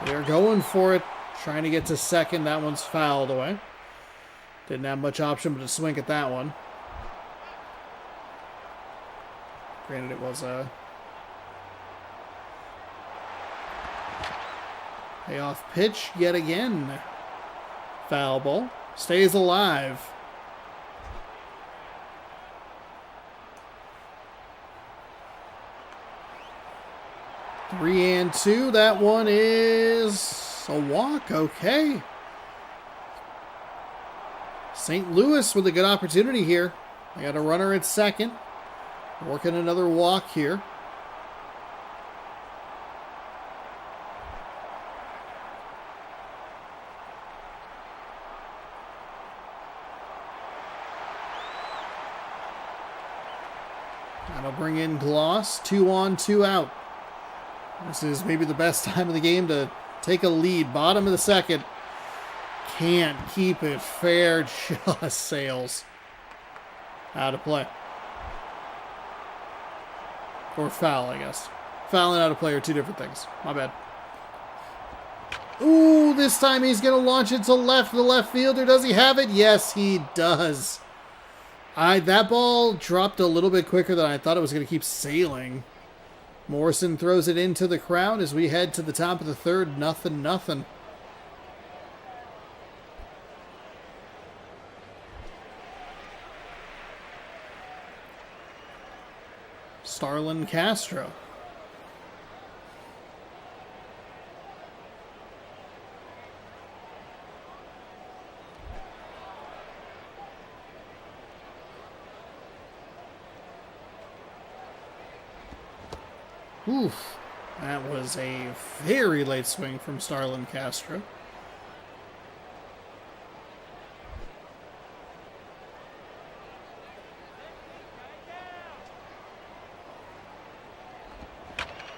They're going for it, trying to get to second. That one's fouled away. Didn't have much option but to swing at that one. Granted, it was a payoff pitch yet again. Foul ball. Stays alive. Three and two. That one is a walk. Okay. St. Louis with a good opportunity here. They got a runner at second. Working another walk here. That'll bring in Gloss. 2 on, 2 out. This is maybe the best time of the game to take a lead. Bottom of the second. Can't keep it fair. Just sails out of play. Or foul, I guess. Foul and out of play are two different things. My bad. Ooh, this time he's going to launch it to left. The left fielder, does he have it? Yes, he does. That ball dropped a little bit quicker than I thought it was going to keep sailing. Morrison throws it into the crowd as we head to the top of the third. 0-0. Starlin Castro. Oof. That was a very late swing from Starlin Castro.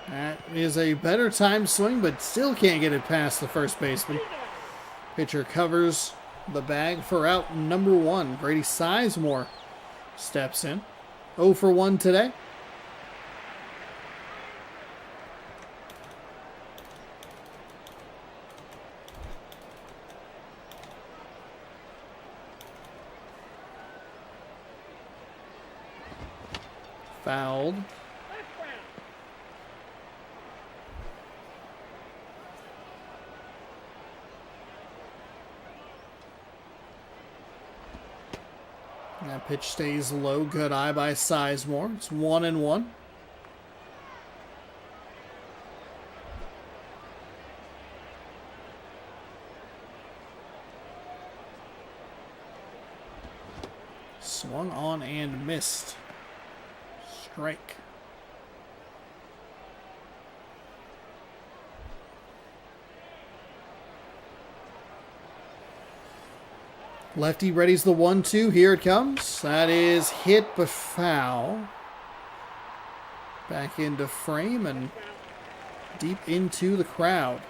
That is a better timed swing, but still can't get it past the first baseman. Pitcher covers the bag for out number 1. Grady Sizemore steps in. 0 for 1 today. Fouled. That pitch stays low. Good eye by Sizemore. It's 1-1. Swung on and missed. Strike. Lefty readies the 1-2. Here it comes. That is hit but foul. Back into frame and deep into the crowd.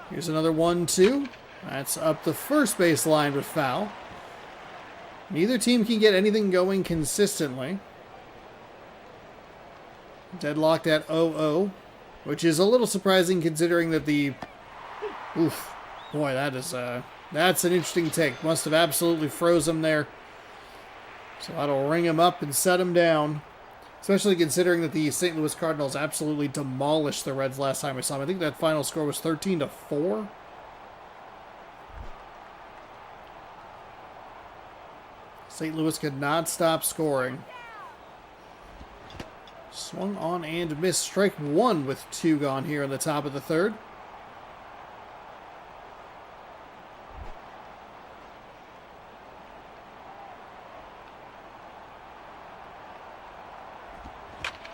Here's another 1-2. That's up the first base line with foul. Neither team can get anything going consistently. Deadlocked at 0-0. Which is a little surprising considering that the... Oof. Boy, that is that's an interesting take. Must have absolutely froze him there. So that'll ring him up and set him down. Especially considering that the St. Louis Cardinals absolutely demolished the Reds last time we saw them. I think that final score was 13-4. St. Louis could not stop scoring. Swung on and missed. Strike 1 with 2 gone here in the top of the third.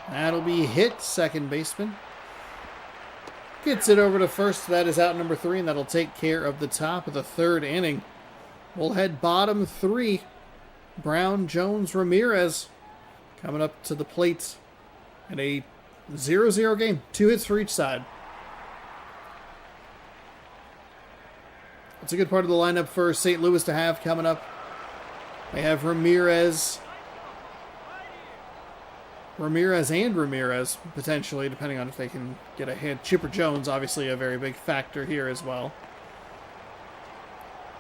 That'll be hit. Second baseman gets it over to first. That is out number 3, and that'll take care of the top of the third inning. We'll head bottom 3. Brown, Jones, Ramirez coming up to the plate. In a 0-0 game. 2 hits for each side. It's a good part of the lineup for St. Louis to have coming up. They have Ramirez and Ramirez, potentially, depending on if they can get a hit. Chipper Jones, obviously, a very big factor here as well.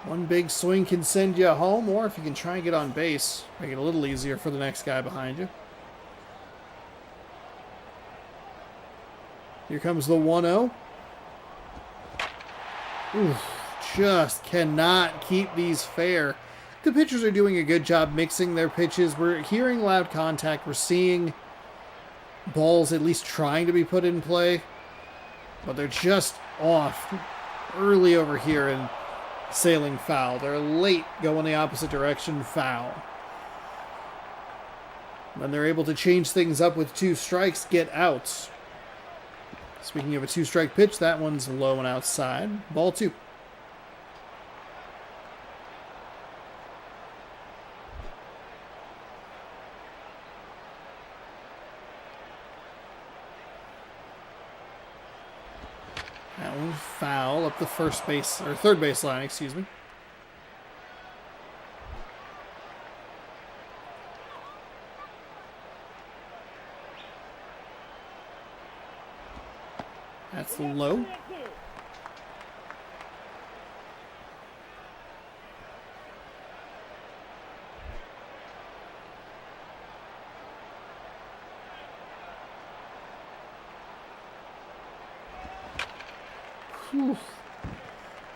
One big swing can send you home, or if you can try and get on base, make it a little easier for the next guy behind you. Here comes the 1-0. Just cannot keep these fair. The pitchers are doing a good job mixing their pitches. We're hearing loud contact. We're seeing balls at least trying to be put in play. But they're just off early over here and sailing foul. They're late going the opposite direction, foul. Then they're able to change things up with 2 strikes, get outs. Speaking of a 2-strike pitch, that one's low and outside. Ball 2. That one foul up the first base, or third base line, excuse me. That's low. Whew.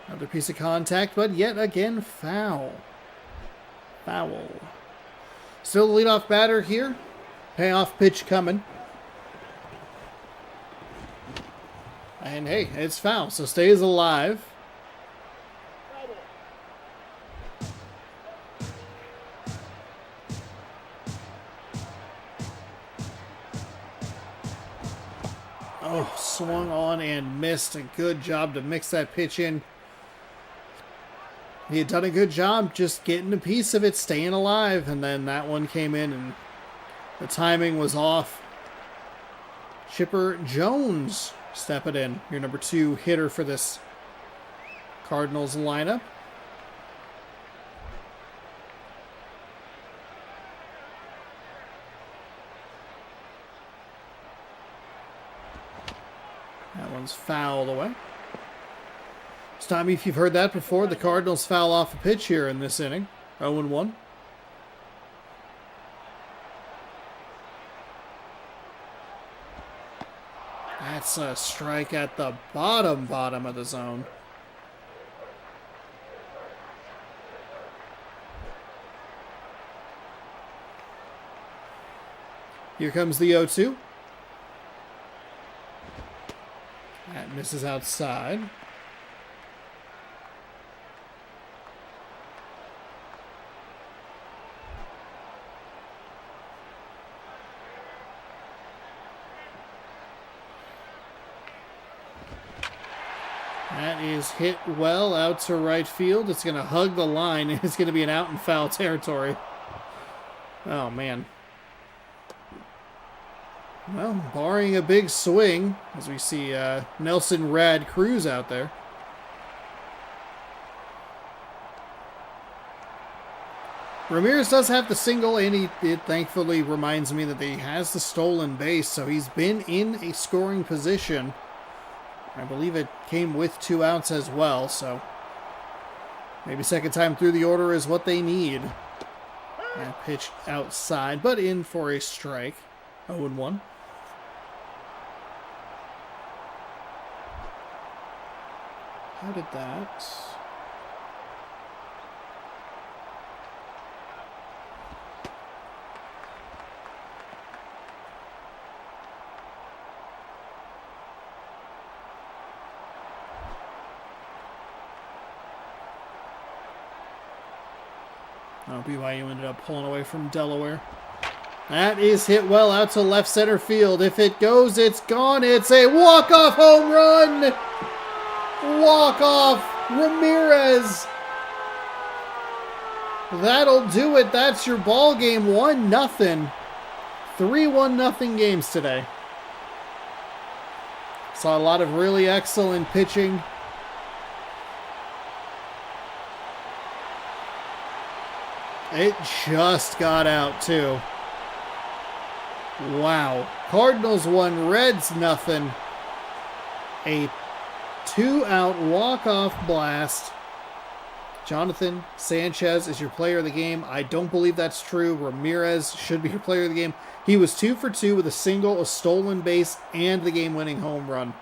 Another piece of contact, but yet again foul. Foul. Still the leadoff batter here. Payoff pitch coming. And hey, it's foul, so stays alive. Oh, swung on and missed. A good job to mix that pitch in. He had done a good job just getting a piece of it, staying alive, and then that one came in and the timing was off. Chipper Jones stepping in, your number 2 hitter for this Cardinals lineup. That one's fouled away. Tommy, if you've heard that before, the Cardinals foul off a pitch here in this inning. 0-1. That's a strike at the bottom of the zone. Here comes the 0-2. That misses outside. That is hit well out to right field. It's going to hug the line. It's going to be an out in foul territory. Oh, man. Well, barring a big swing, as we see Nelson Rad Cruz out there. Ramirez does have the single, and it thankfully reminds me that he has the stolen base, so he's been in a scoring position. I believe it came with 2 outs as well, so maybe second time through the order is what they need. That pitch outside, but in for a strike. 0-1. How did that... Oh, BYU ended up pulling away from Delaware. That is hit well out to left center field. If it goes, it's gone. It's a walk-off home run. Walk-off Ramirez. That'll do it. That's your ball game. 1-0. 3-1-0 games today. Saw a lot of really excellent pitching. It just got out, too. Wow. Cardinals won, Reds nothing. A 2-out walk-off blast. Jonathan Sanchez is your player of the game. I don't believe that's true. Ramirez should be your player of the game. He was 2 for 2 with a single, a stolen base, and the game-winning home run.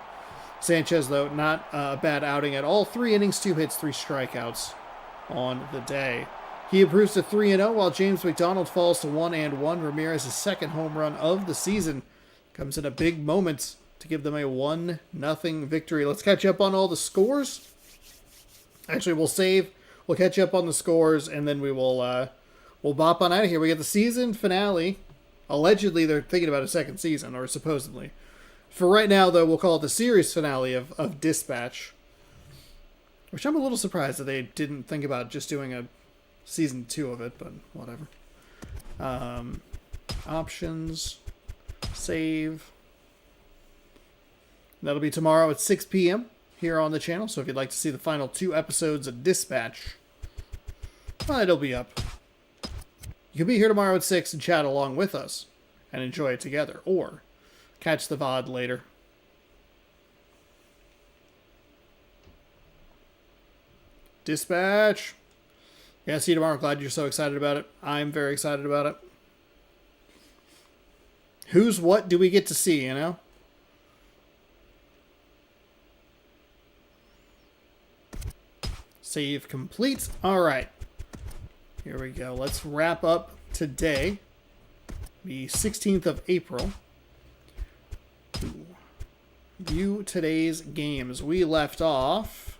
Sanchez, though, not a bad outing at all. 3 innings, 2 hits, 3 strikeouts on the day. He improves to 3-0, while James McDonald falls to 1-1. Ramirez's second home run of the season comes in a big moment to give them a 1-0 victory. Let's catch up on all the scores. Actually, we'll catch up on the scores, and then we'll bop on out of here. We get the season finale. Allegedly, they're thinking about a second season, or supposedly. For right now, though, we'll call it the series finale of Dispatch. Which I'm a little surprised that they didn't think about just doing a season 2 of it, but whatever. Options. Save. That'll be tomorrow at 6 p.m. here on the channel, so if you'd like to see the final 2 episodes of Dispatch, well, it'll be up. You can be here tomorrow at 6 and chat along with us and enjoy it together, or catch the VOD later. Dispatch. Yeah, see you tomorrow. Glad you're so excited about it. I'm very excited about it. Who's what do we get to see, you know? Save complete. All right. Here we go. Let's wrap up today, the 16th of April. View today's games. We left off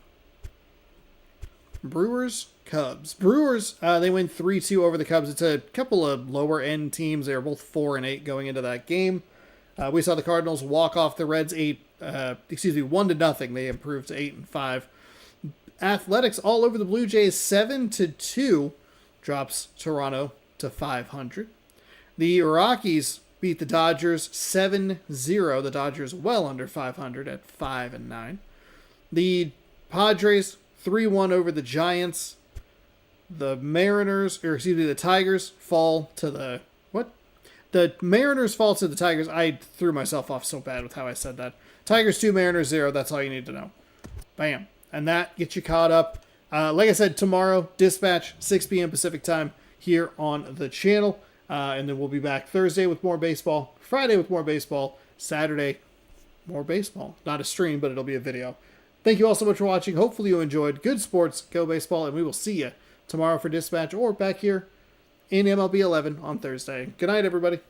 Brewers, Cubs. Brewers, they win 3-2 over the Cubs. It's a couple of lower end teams. They were both 4-8 going into that game. We saw the Cardinals walk off the Reds 1-0. They improved to 8-5. Athletics all over the Blue Jays 7-2 drops Toronto to 500. The Rockies beat the Dodgers 7-0. The Dodgers well under 500 at 5-9. The Padres 3-1 over the Giants. The the Tigers fall to the The Mariners fall to the Tigers. I threw myself off so bad with how I said that. Tigers 2, Mariners 0. That's all you need to know. Bam. And that gets you caught up. Like I said, tomorrow, Dispatch, 6 p.m. Pacific time here on the channel. And then we'll be back Thursday with more baseball. Friday with more baseball. Saturday, more baseball. Not a stream, but it'll be a video. Thank you all so much for watching. Hopefully you enjoyed. Good sports. Go baseball. And we will see you tomorrow for Dispatch or back here in MLB 11 on Thursday. Good night, everybody.